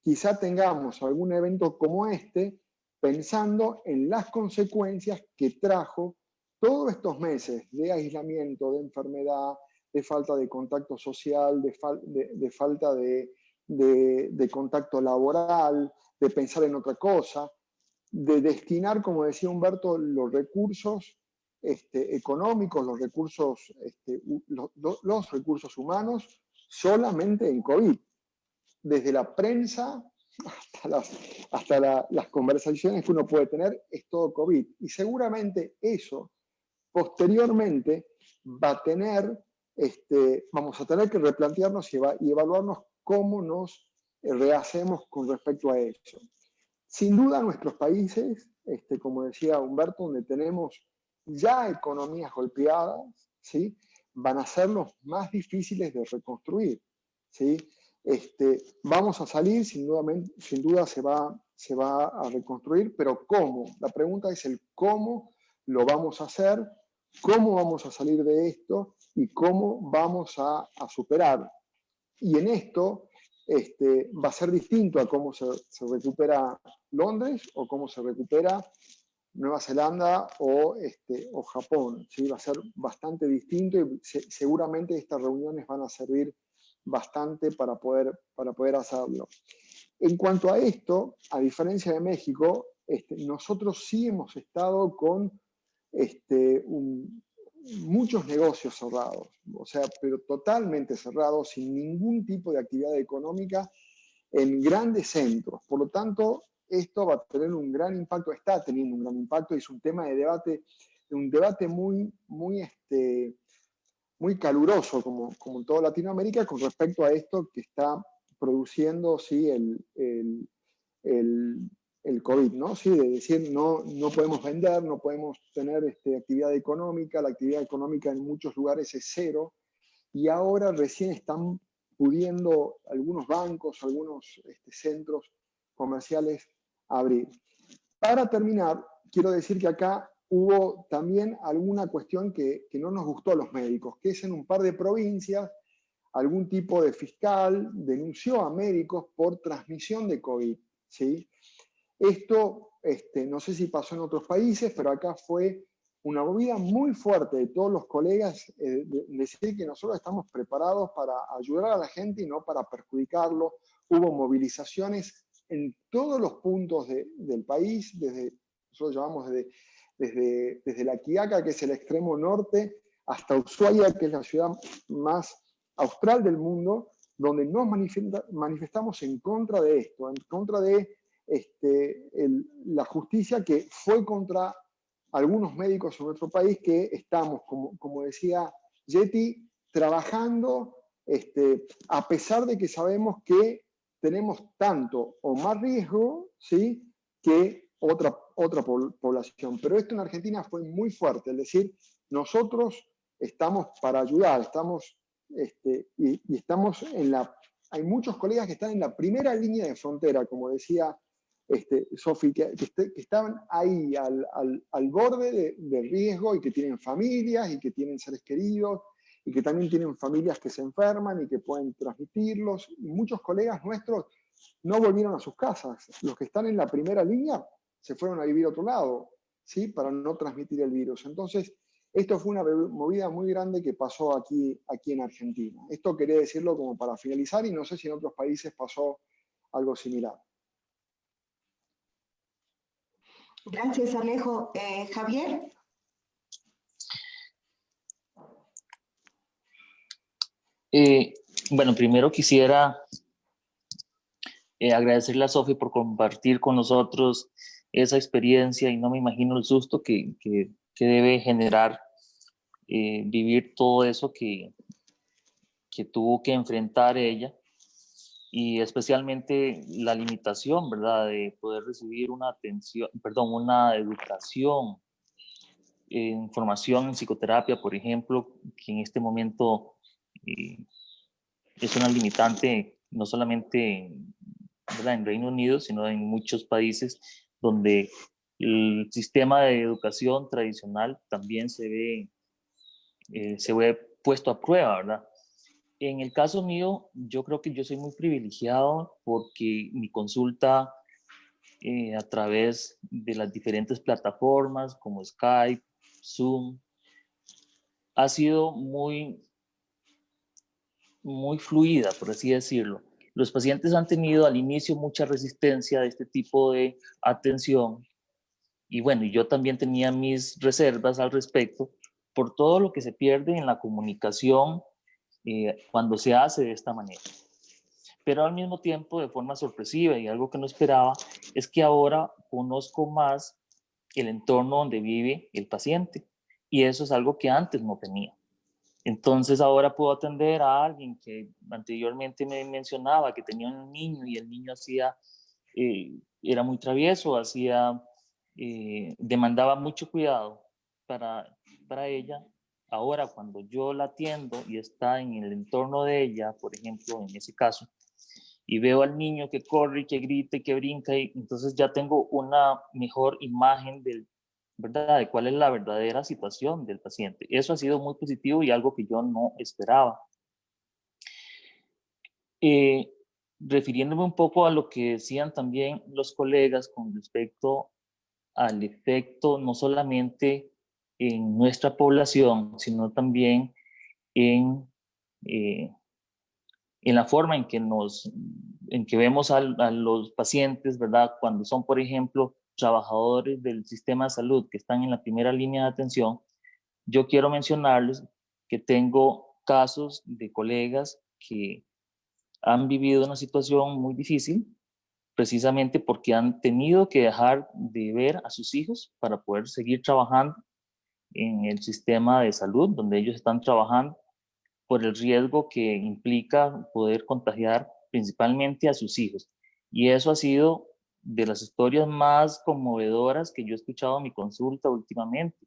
Quizá tengamos algún evento como este pensando en las consecuencias que trajo todos estos meses de aislamiento, de enfermedad, de falta de contacto social, de falta de contacto laboral, de pensar en otra cosa, de destinar, como decía Humberto, los recursos económicos, los recursos humanos solamente en COVID. Desde la prensa hasta las conversaciones que uno puede tener, es todo COVID. Y seguramente eso, posteriormente, vamos a tener que replantearnos y evaluarnos cómo nos rehacemos con respecto a eso. Sin duda, nuestros países, como decía Humberto, donde tenemos ya economías golpeadas, ¿sí?, van a ser los más difíciles de reconstruir, ¿sí? Vamos a salir, sin duda se va a reconstruir, pero ¿cómo? La pregunta es el cómo lo vamos a hacer, cómo vamos a salir de esto y cómo vamos a superar. Y en esto va a ser distinto a cómo se recupera Londres o cómo se recupera Nueva Zelanda o Japón, ¿sí? Va a ser bastante distinto y seguramente estas reuniones van a servir bastante para poder hacerlo. En cuanto a esto, a diferencia de México, nosotros sí hemos estado con muchos negocios cerrados, o sea, pero totalmente cerrados, sin ningún tipo de actividad económica en grandes centros. Por lo tanto, esto va a tener un gran impacto, está teniendo un gran impacto, y es un tema de debate, un debate muy caluroso, como en toda Latinoamérica, con respecto a esto que está produciendo, ¿sí?, el COVID, ¿no? Sí, de decir, no podemos vender, no podemos tener actividad económica, la actividad económica en muchos lugares es cero, y ahora recién están pudiendo algunos bancos, algunos centros comerciales abrir. Para terminar, quiero decir que acá hubo también alguna cuestión que no nos gustó a los médicos, que es en un par de provincias, algún tipo de fiscal denunció a médicos por transmisión de COVID, ¿sí? Esto, no sé si pasó en otros países, pero acá fue una movida muy fuerte de todos los colegas, decir que nosotros estamos preparados para ayudar a la gente y no para perjudicarlo. Hubo movilizaciones en todos los puntos del país, nosotros llamamos desde La Quiaca, que es el extremo norte, hasta Ushuaia, que es la ciudad más austral del mundo, donde nos manifestamos en contra de esto, en contra de la justicia que fue contra algunos médicos en nuestro país, que estamos, como decía Yeti, trabajando a pesar de que sabemos que tenemos tanto o más riesgo, ¿sí?, que otra población. Pero esto en Argentina fue muy fuerte, es decir, nosotros estamos para ayudar, estamos, y estamos hay muchos colegas que están en la primera línea de frontera, como decía Sofi, que estaban ahí al borde del riesgo, y que tienen familias y que tienen seres queridos y que también tienen familias que se enferman y que pueden transmitirlos. Y muchos colegas nuestros no volvieron a sus casas. Los que están en la primera línea se fueron a vivir a otro lado, ¿sí?, para no transmitir el virus. Entonces, esto fue una movida muy grande que pasó aquí en Argentina. Esto quería decirlo como para finalizar, y no sé si en otros países pasó algo similar. Gracias, Alejo. Javier. Bueno, primero quisiera agradecerle a Sofi por compartir con nosotros esa experiencia, y no me imagino el susto que debe generar vivir todo eso que tuvo que enfrentar ella, y especialmente la limitación, ¿verdad?, de poder recibir una educación en formación en psicoterapia, por ejemplo, que en este momento es una limitante no solamente, ¿verdad?, en Reino Unido, sino en muchos países donde el sistema de educación tradicional también se ve puesto a prueba, ¿verdad? En el caso mío, yo creo que yo soy muy privilegiado porque mi consulta a través de las diferentes plataformas como Skype, Zoom, ha sido muy fluida, por así decirlo. Los pacientes han tenido al inicio mucha resistencia a este tipo de atención, y bueno, yo también tenía mis reservas al respecto por todo lo que se pierde en la comunicación cuando se hace de esta manera. Pero al mismo tiempo, de forma sorpresiva y algo que no esperaba, es que ahora conozco más el entorno donde vive el paciente, y eso es algo que antes no tenía. Entonces ahora puedo atender a alguien que anteriormente me mencionaba que tenía un niño, y el niño era muy travieso, demandaba mucho cuidado para ella. Ahora, cuando yo la atiendo y está en el entorno de ella, por ejemplo, en ese caso, y veo al niño que corre y que grita y que brinca, y entonces ya tengo una mejor imagen ¿verdad?, de cuál es la verdadera situación del paciente. Eso ha sido muy positivo y algo que yo no esperaba. Refiriéndome un poco a lo que decían también los colegas con respecto al efecto no solamente en nuestra población, sino también en la forma en que vemos a los pacientes, ¿verdad?, cuando son, por ejemplo, trabajadores del sistema de salud que están en la primera línea de atención, yo quiero mencionarles que tengo casos de colegas que han vivido una situación muy difícil, precisamente porque han tenido que dejar de ver a sus hijos para poder seguir trabajando en el sistema de salud donde ellos están trabajando, por el riesgo que implica poder contagiar principalmente a sus hijos. Y eso ha sido de las historias más conmovedoras que yo he escuchado en mi consulta últimamente,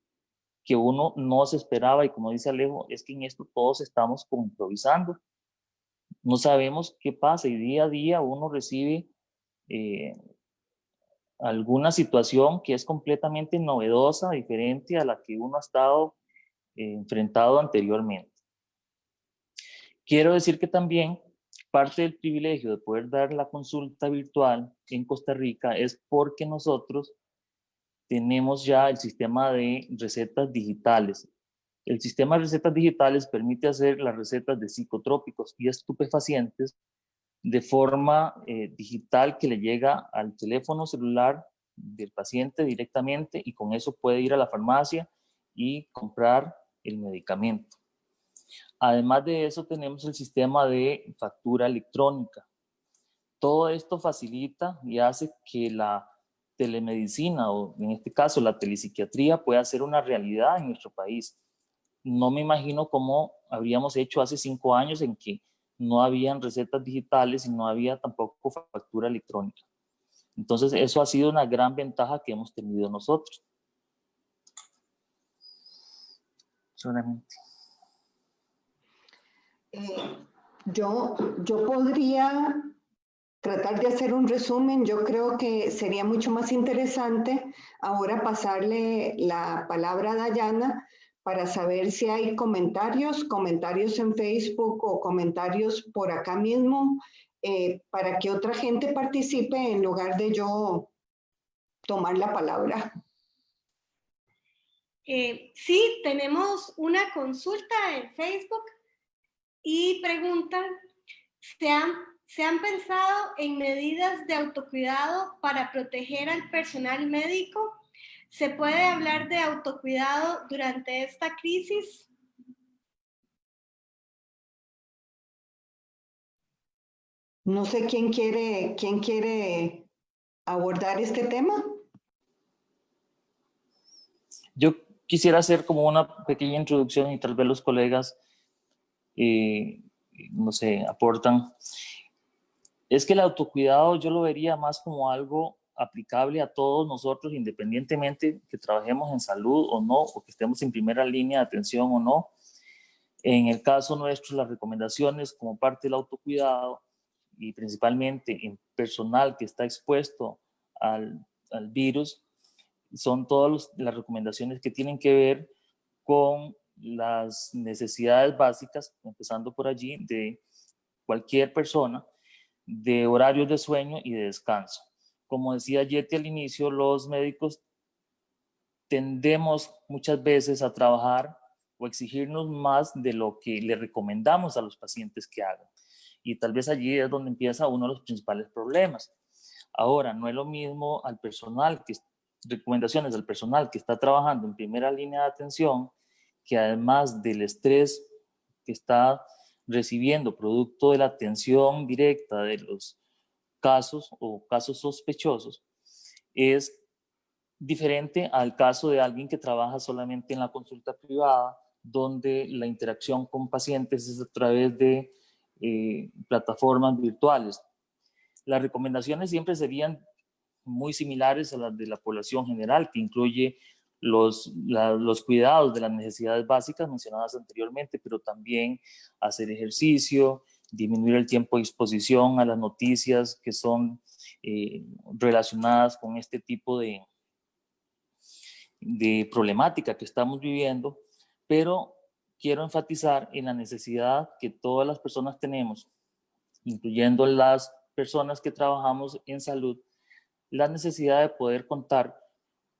que uno no se esperaba, y como dice Alejo, es que en esto todos estamos como improvisando. No sabemos qué pasa y día a día uno recibe alguna situación que es completamente novedosa, diferente a la que uno ha estado enfrentado anteriormente. Quiero decir que también parte del privilegio de poder dar la consulta virtual en Costa Rica es porque nosotros tenemos ya el sistema de recetas digitales. El sistema de recetas digitales permite hacer las recetas de psicotrópicos y estupefacientes de forma digital que le llega al teléfono celular del paciente directamente, y con eso puede ir a la farmacia y comprar el medicamento. Además de eso, tenemos el sistema de factura electrónica. Todo esto facilita y hace que la telemedicina, o en este caso la telepsiquiatría, pueda ser una realidad en nuestro país. No me imagino cómo habríamos hecho hace 5 años en que no habían recetas digitales y no había tampoco factura electrónica. Entonces, eso ha sido una gran ventaja que hemos tenido nosotros. Solamente. Yo podría tratar de hacer un resumen. Yo creo que sería mucho más interesante ahora pasarle la palabra a Dayana para saber si hay comentarios en Facebook o comentarios por acá mismo, para que otra gente participe en lugar de yo tomar la palabra. Sí, tenemos una consulta en Facebook y preguntan, ¿se han pensado en medidas de autocuidado para proteger al personal médico? ¿Se puede hablar de autocuidado durante esta crisis? No sé quién quiere abordar este tema. Yo quisiera hacer como una pequeña introducción y tal vez los colegas, no sé, aportan. Es que el autocuidado yo lo vería más como algo aplicable a todos nosotros, independientemente que trabajemos en salud o no, o que estemos en primera línea de atención o no. En el caso nuestro, las recomendaciones como parte del autocuidado, y principalmente en personal que está expuesto al virus, son todas las recomendaciones que tienen que ver con las necesidades básicas, empezando por allí, de cualquier persona, de horarios de sueño y de descanso. Como decía Yeti al inicio, los médicos tendemos muchas veces a trabajar o exigirnos más de lo que le recomendamos a los pacientes que hagan. Y tal vez allí es donde empieza uno de los principales problemas. Ahora, no es lo mismo al personal, recomendaciones al personal que está trabajando en primera línea de atención, que además del estrés que está recibiendo producto de la atención directa de los casos o casos sospechosos, es diferente al caso de alguien que trabaja solamente en la consulta privada, donde la interacción con pacientes es a través de plataformas virtuales. Las recomendaciones siempre serían muy similares a las de la población general, que incluye los cuidados de las necesidades básicas mencionadas anteriormente, pero también hacer ejercicio, disminuir el tiempo de exposición a las noticias que son relacionadas con este tipo de problemática que estamos viviendo, pero quiero enfatizar en la necesidad que todas las personas tenemos, incluyendo las personas que trabajamos en salud, la necesidad de poder contar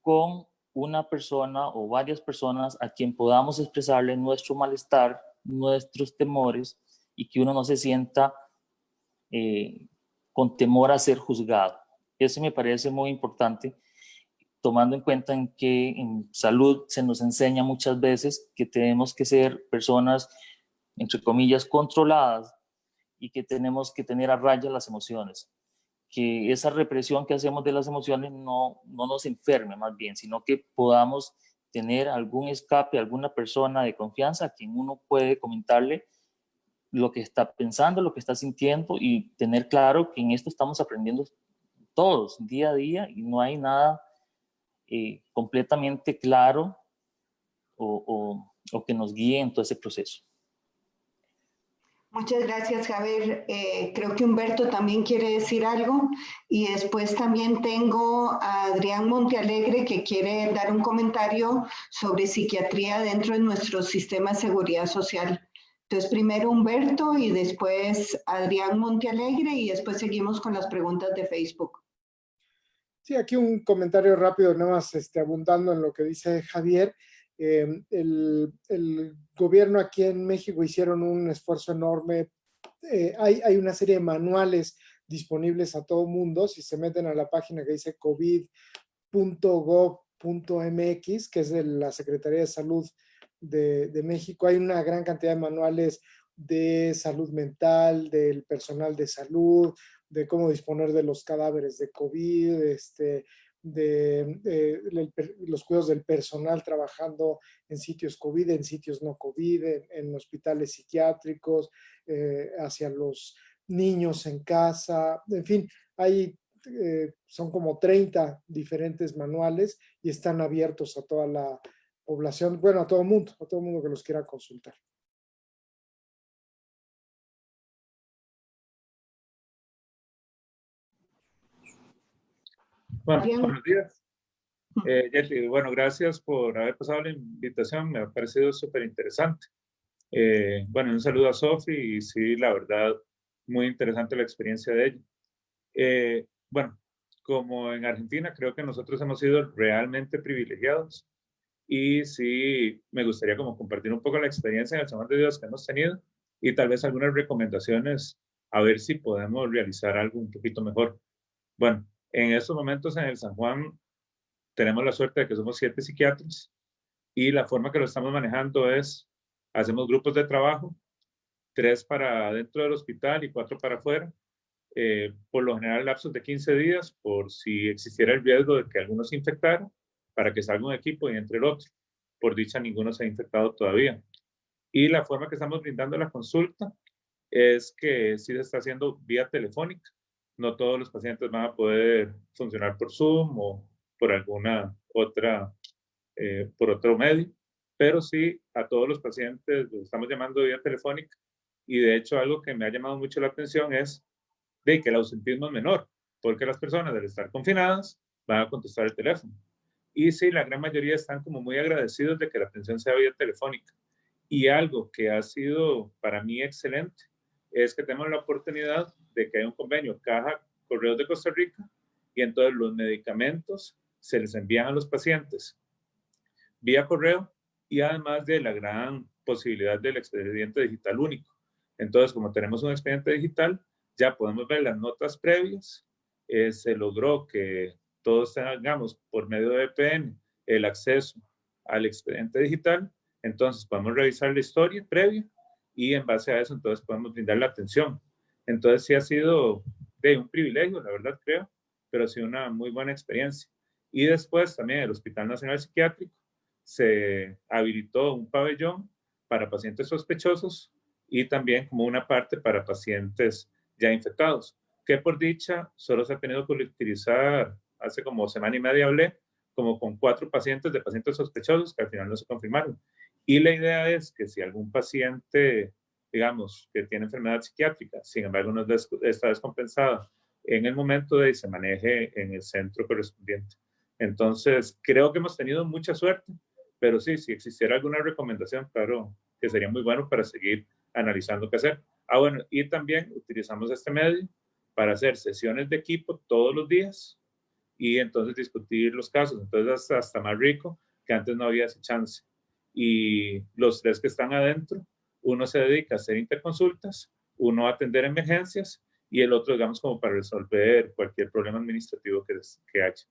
con una persona o varias personas a quien podamos expresarle nuestro malestar, nuestros temores, y que uno no se sienta con temor a ser juzgado. Eso me parece muy importante, tomando en cuenta en que en salud se nos enseña muchas veces que tenemos que ser personas, entre comillas, controladas y que tenemos que tener a raya las emociones. Que esa represión que hacemos de las emociones no nos enferme más bien, sino que podamos tener algún escape, alguna persona de confianza a quien uno puede comentarle lo que está pensando, lo que está sintiendo y tener claro que en esto estamos aprendiendo todos día a día y no hay nada completamente claro o que nos guíe en todo ese proceso. Muchas gracias, Javier. Creo que Humberto también quiere decir algo y después también tengo a Adrián Montealegre que quiere dar un comentario sobre psiquiatría dentro de nuestro sistema de seguridad social. Entonces, primero Humberto y después Adrián Montealegre y después seguimos con las preguntas de Facebook. Sí, aquí un comentario rápido, nada más abundando en lo que dice Javier. El gobierno aquí en México hicieron un esfuerzo enorme. Hay una serie de manuales disponibles a todo mundo. Si se meten a la página que dice covid.gov.mx, que es de la Secretaría de Salud de México, hay una gran cantidad de manuales de salud mental, del personal de salud, de cómo disponer de los cadáveres de COVID, los cuidados del personal trabajando en sitios COVID, en sitios no COVID, en hospitales psiquiátricos, hacia los niños en casa, en fin, son como 30 diferentes manuales y están abiertos a toda la población, bueno, a todo mundo que los quiera consultar. Bueno, buenos días. Jessy, bueno, gracias por haber pasado la invitación, me ha parecido súper interesante. Bueno, un saludo a Sofi y sí, la verdad, muy interesante la experiencia de ella. Bueno, como en Argentina, creo que nosotros hemos sido realmente privilegiados y sí, me gustaría como compartir un poco la experiencia en el San Juan de Dios que hemos tenido y tal vez algunas recomendaciones a ver si podemos realizar algo un poquito mejor. Bueno, en estos momentos en el San Juan tenemos la suerte de que somos 7 psiquiatras y la forma que lo estamos manejando es, hacemos grupos de trabajo, 3 para dentro del hospital y 4 para afuera, por lo general lapsos de 15 días, por si existiera el riesgo de que alguno se infectara, para que salga un equipo y entre el otro. Por dicha, ninguno se ha infectado todavía. Y la forma que estamos brindando la consulta es que sí se está haciendo vía telefónica. No todos los pacientes van a poder funcionar por Zoom o por alguna otra, por otro medio, pero sí a todos los pacientes los estamos llamando vía telefónica. Y de hecho algo que me ha llamado mucho la atención es de que el ausentismo es menor, porque las personas al estar confinadas van a contestar el teléfono. Y sí, la gran mayoría están como muy agradecidos de que la atención sea vía telefónica. Y algo que ha sido para mí excelente es que tenemos la oportunidad de que hay un convenio Caja Correos de Costa Rica y entonces los medicamentos se les envían a los pacientes vía correo y además de la gran posibilidad del expediente digital único. Entonces, como tenemos un expediente digital, ya podemos ver las notas previas. Se logró que todos tengamos por medio de VPN el acceso al expediente digital. Entonces, podemos revisar la historia previa y en base a eso, entonces podemos brindar la atención. Entonces, sí ha sido de un privilegio, la verdad creo, pero ha sido una muy buena experiencia. Y después también el Hospital Nacional Psiquiátrico se habilitó un pabellón para pacientes sospechosos y también como una parte para pacientes ya infectados, que por dicha solo se ha tenido que utilizar, hace como semana y media hablé, como con 4 pacientes de pacientes sospechosos que al final no se confirmaron. Y la idea es que si algún paciente, digamos, que tiene enfermedad psiquiátrica, sin embargo no está descompensada, en el momento de se maneje en el centro correspondiente. Entonces, creo que hemos tenido mucha suerte, pero sí, si existiera alguna recomendación, claro, que sería muy bueno para seguir analizando qué hacer. Bueno, y también utilizamos este medio para hacer sesiones de equipo todos los días y entonces discutir los casos. Entonces, hasta más rico que antes no había ese chance. Y los 3 que están adentro, uno se dedica a hacer interconsultas, uno a atender emergencias y el otro, digamos, como para resolver cualquier problema administrativo que haya.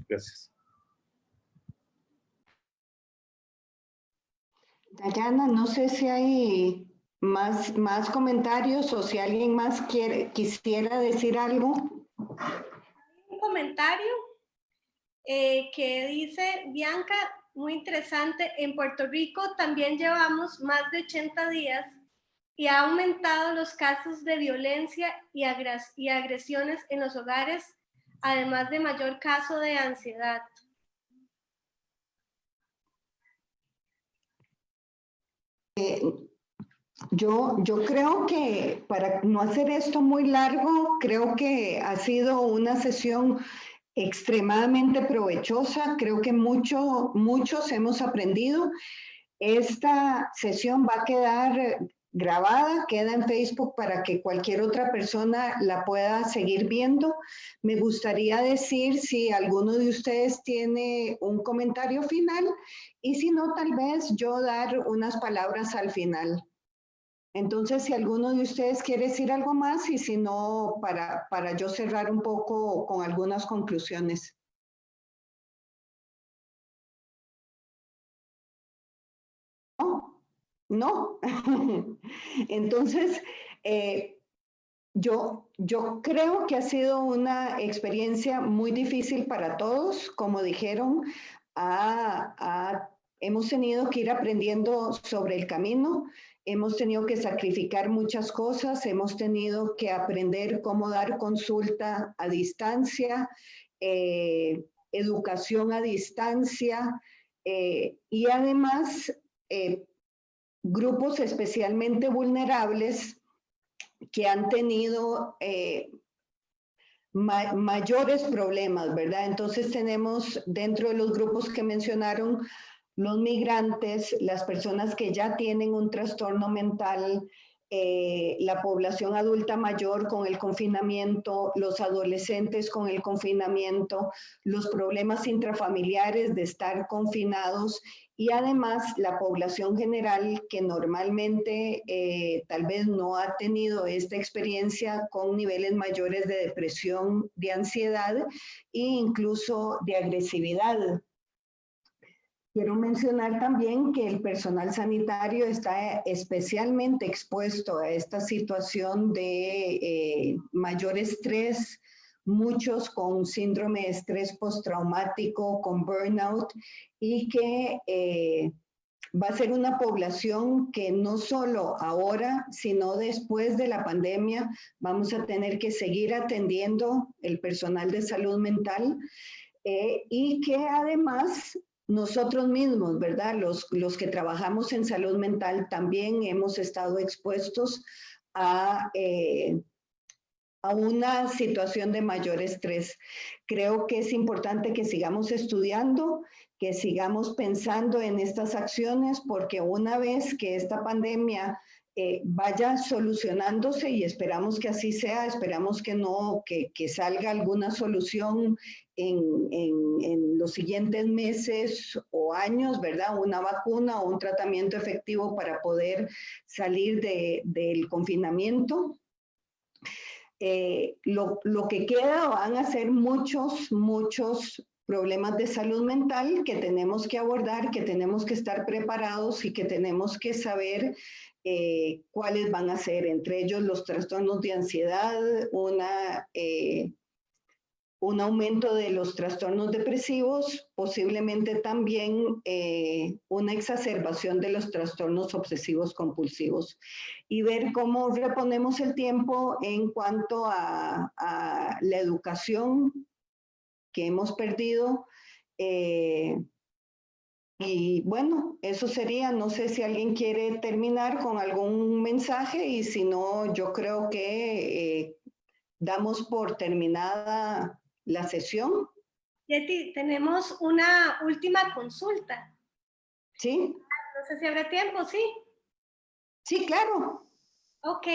Gracias. Dayana, no sé si hay más comentarios o si alguien más quisiera decir algo. Un comentario que dice Bianca, muy interesante, en Puerto Rico también llevamos más de 80 días y ha aumentado los casos de violencia y agresiones en los hogares, además de mayor caso de ansiedad. Yo creo que para no hacer esto muy largo, creo que ha sido una sesión extremadamente provechosa. Creo que muchos hemos aprendido. Esta sesión va a quedar grabada, queda en Facebook para que cualquier otra persona la pueda seguir viendo. Me gustaría decir si alguno de ustedes tiene un comentario final y si no, tal vez yo dar unas palabras al final. Entonces, si alguno de ustedes quiere decir algo más y si no, para yo cerrar un poco con algunas conclusiones. No. Entonces, yo creo que ha sido una experiencia muy difícil para todos. Como dijeron, hemos tenido que ir aprendiendo sobre el camino. Hemos tenido que sacrificar muchas cosas, hemos tenido que aprender cómo dar consulta a distancia, educación a distancia y además grupos especialmente vulnerables que han tenido mayores problemas, ¿verdad? Entonces tenemos dentro de los grupos que mencionaron los migrantes, las personas que ya tienen un trastorno mental, la población adulta mayor con el confinamiento, los adolescentes con el confinamiento, los problemas intrafamiliares de estar confinados y además la población general que normalmente tal vez no ha tenido esta experiencia con niveles mayores de depresión, de ansiedad e incluso de agresividad. Quiero mencionar también que el personal sanitario está especialmente expuesto a esta situación de mayor estrés, muchos con síndrome de estrés postraumático, con burnout, y que va a ser una población que no solo ahora, sino después de la pandemia, vamos a tener que seguir atendiendo el personal de salud mental y que además nosotros mismos, ¿verdad? Los que trabajamos en salud mental también hemos estado expuestos a una situación de mayor estrés. Creo que es importante que sigamos estudiando, que sigamos pensando en estas acciones, porque una vez que esta pandemia vaya solucionándose, y esperamos que así sea, esperamos que no, que salga alguna solución en los siguientes meses o años, ¿verdad? Una vacuna o un tratamiento efectivo para poder salir del confinamiento. Lo que queda van a ser muchos problemas de salud mental que tenemos que abordar, que tenemos que estar preparados y que tenemos que saber cuáles van a ser, entre ellos los trastornos de ansiedad, un aumento de los trastornos depresivos, posiblemente también una exacerbación de los trastornos obsesivos compulsivos y ver cómo reponemos el tiempo en cuanto a la educación que hemos perdido. Y bueno, eso sería, no sé si alguien quiere terminar con algún mensaje y si no, yo creo que damos por terminada la sesión. Yeti, tenemos una última consulta. ¿Sí? No sé si habrá tiempo, ¿sí? Sí, claro. Ok.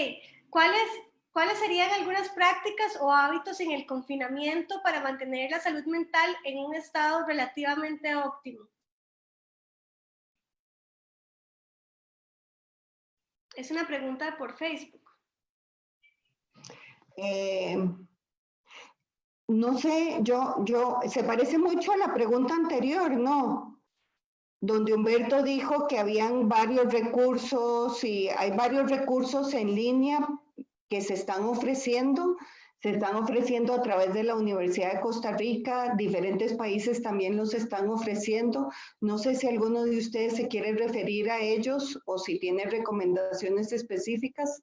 ¿Cuáles serían algunas prácticas o hábitos en el confinamiento para mantener la salud mental en un estado relativamente óptimo? Es una pregunta por Facebook. No sé, se parece mucho a la pregunta anterior, ¿no? donde Humberto dijo que habían varios recursos y hay varios recursos en línea que se están ofreciendo. Se están ofreciendo a través de la Universidad de Costa Rica, diferentes países también los están ofreciendo. No sé si alguno de ustedes se quiere referir a ellos o si tiene recomendaciones específicas.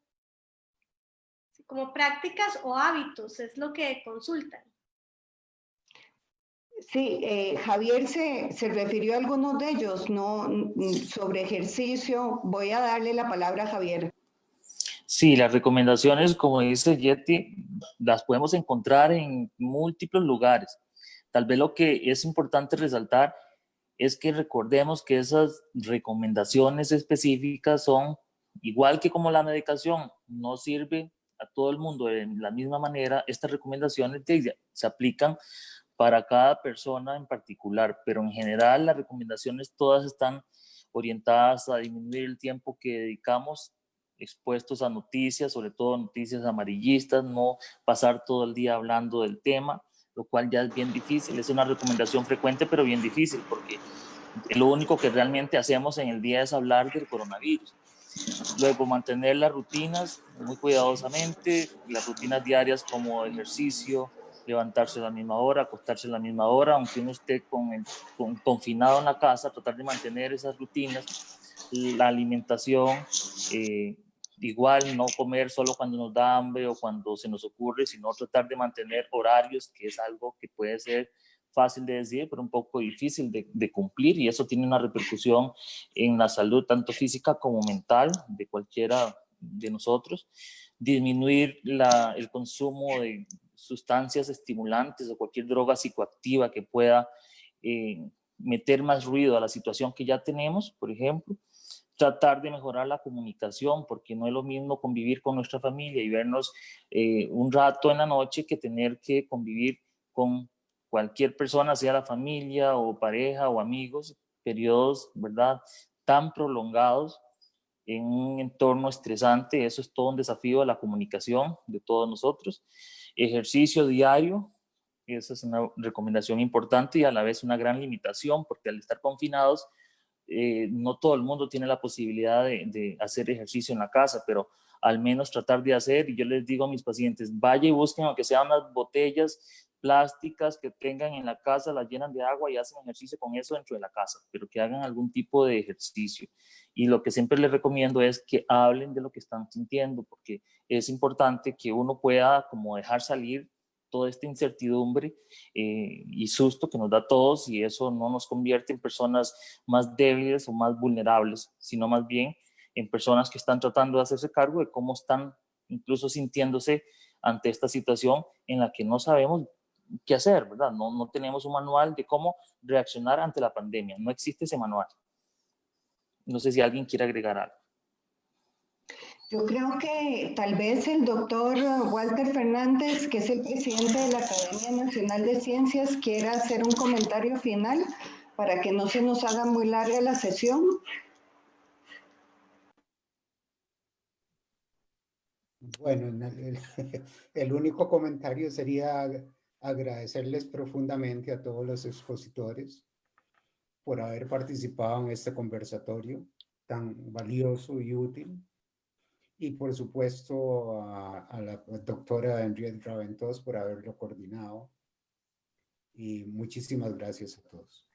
Como prácticas o hábitos, es lo que consultan. Sí, Javier se refirió a algunos de ellos, no sobre ejercicio. Voy a darle la palabra a Javier. Sí, las recomendaciones, como dice Yeti, las podemos encontrar en múltiples lugares. Tal vez lo que es importante resaltar es que recordemos que esas recomendaciones específicas son igual que como la medicación, no sirve a todo el mundo de la misma manera. Estas recomendaciones se aplican para cada persona en particular, pero en general las recomendaciones todas están orientadas a disminuir el tiempo que dedicamos expuestos a noticias, sobre todo noticias amarillistas, no pasar todo el día hablando del tema, lo cual ya es bien difícil. Es una recomendación frecuente, pero bien difícil, porque lo único que realmente hacemos en el día es hablar del coronavirus. Luego, mantener las rutinas muy cuidadosamente, las rutinas diarias como ejercicio, levantarse a la misma hora, acostarse a la misma hora, aunque uno esté confinado en la casa, tratar de mantener esas rutinas, la alimentación, igual no comer solo cuando nos da hambre o cuando se nos ocurre, sino tratar de mantener horarios, que es algo que puede ser fácil de decir, pero un poco difícil de cumplir, y eso tiene una repercusión en la salud tanto física como mental de cualquiera de nosotros. Disminuir el consumo de sustancias estimulantes o cualquier droga psicoactiva que pueda meter más ruido a la situación que ya tenemos, por ejemplo. Tratar de mejorar la comunicación, porque no es lo mismo convivir con nuestra familia y vernos un rato en la noche que tener que convivir con cualquier persona, sea la familia o pareja o amigos, periodos, ¿verdad?, tan prolongados en un entorno estresante. Eso es todo un desafío a la comunicación de todos nosotros. Ejercicio diario, esa es una recomendación importante y a la vez una gran limitación, porque al estar confinados, no todo el mundo tiene la posibilidad de hacer ejercicio en la casa, pero al menos tratar de hacer. Y yo les digo a mis pacientes, vaya y busquen aunque sean unas botellas plásticas que tengan en la casa, las llenan de agua y hacen ejercicio con eso dentro de la casa, pero que hagan algún tipo de ejercicio. Y lo que siempre les recomiendo es que hablen de lo que están sintiendo, porque es importante que uno pueda como dejar salir toda esta incertidumbre y susto que nos da a todos, y eso no nos convierte en personas más débiles o más vulnerables, sino más bien en personas que están tratando de hacerse cargo de cómo están incluso sintiéndose ante esta situación en la que no sabemos qué hacer, ¿verdad? No tenemos un manual de cómo reaccionar ante la pandemia, no existe ese manual. No sé si alguien quiere agregar algo. Yo creo que tal vez el doctor Walter Fernández, que es el presidente de la Academia Nacional de Ciencias, quiera hacer un comentario final para que no se nos haga muy larga la sesión. Bueno, el único comentario sería agradecerles profundamente a todos los expositores por haber participado en este conversatorio tan valioso y útil. Y por supuesto a la doctora Henriette Raventós por haberlo coordinado. Y muchísimas gracias a todos.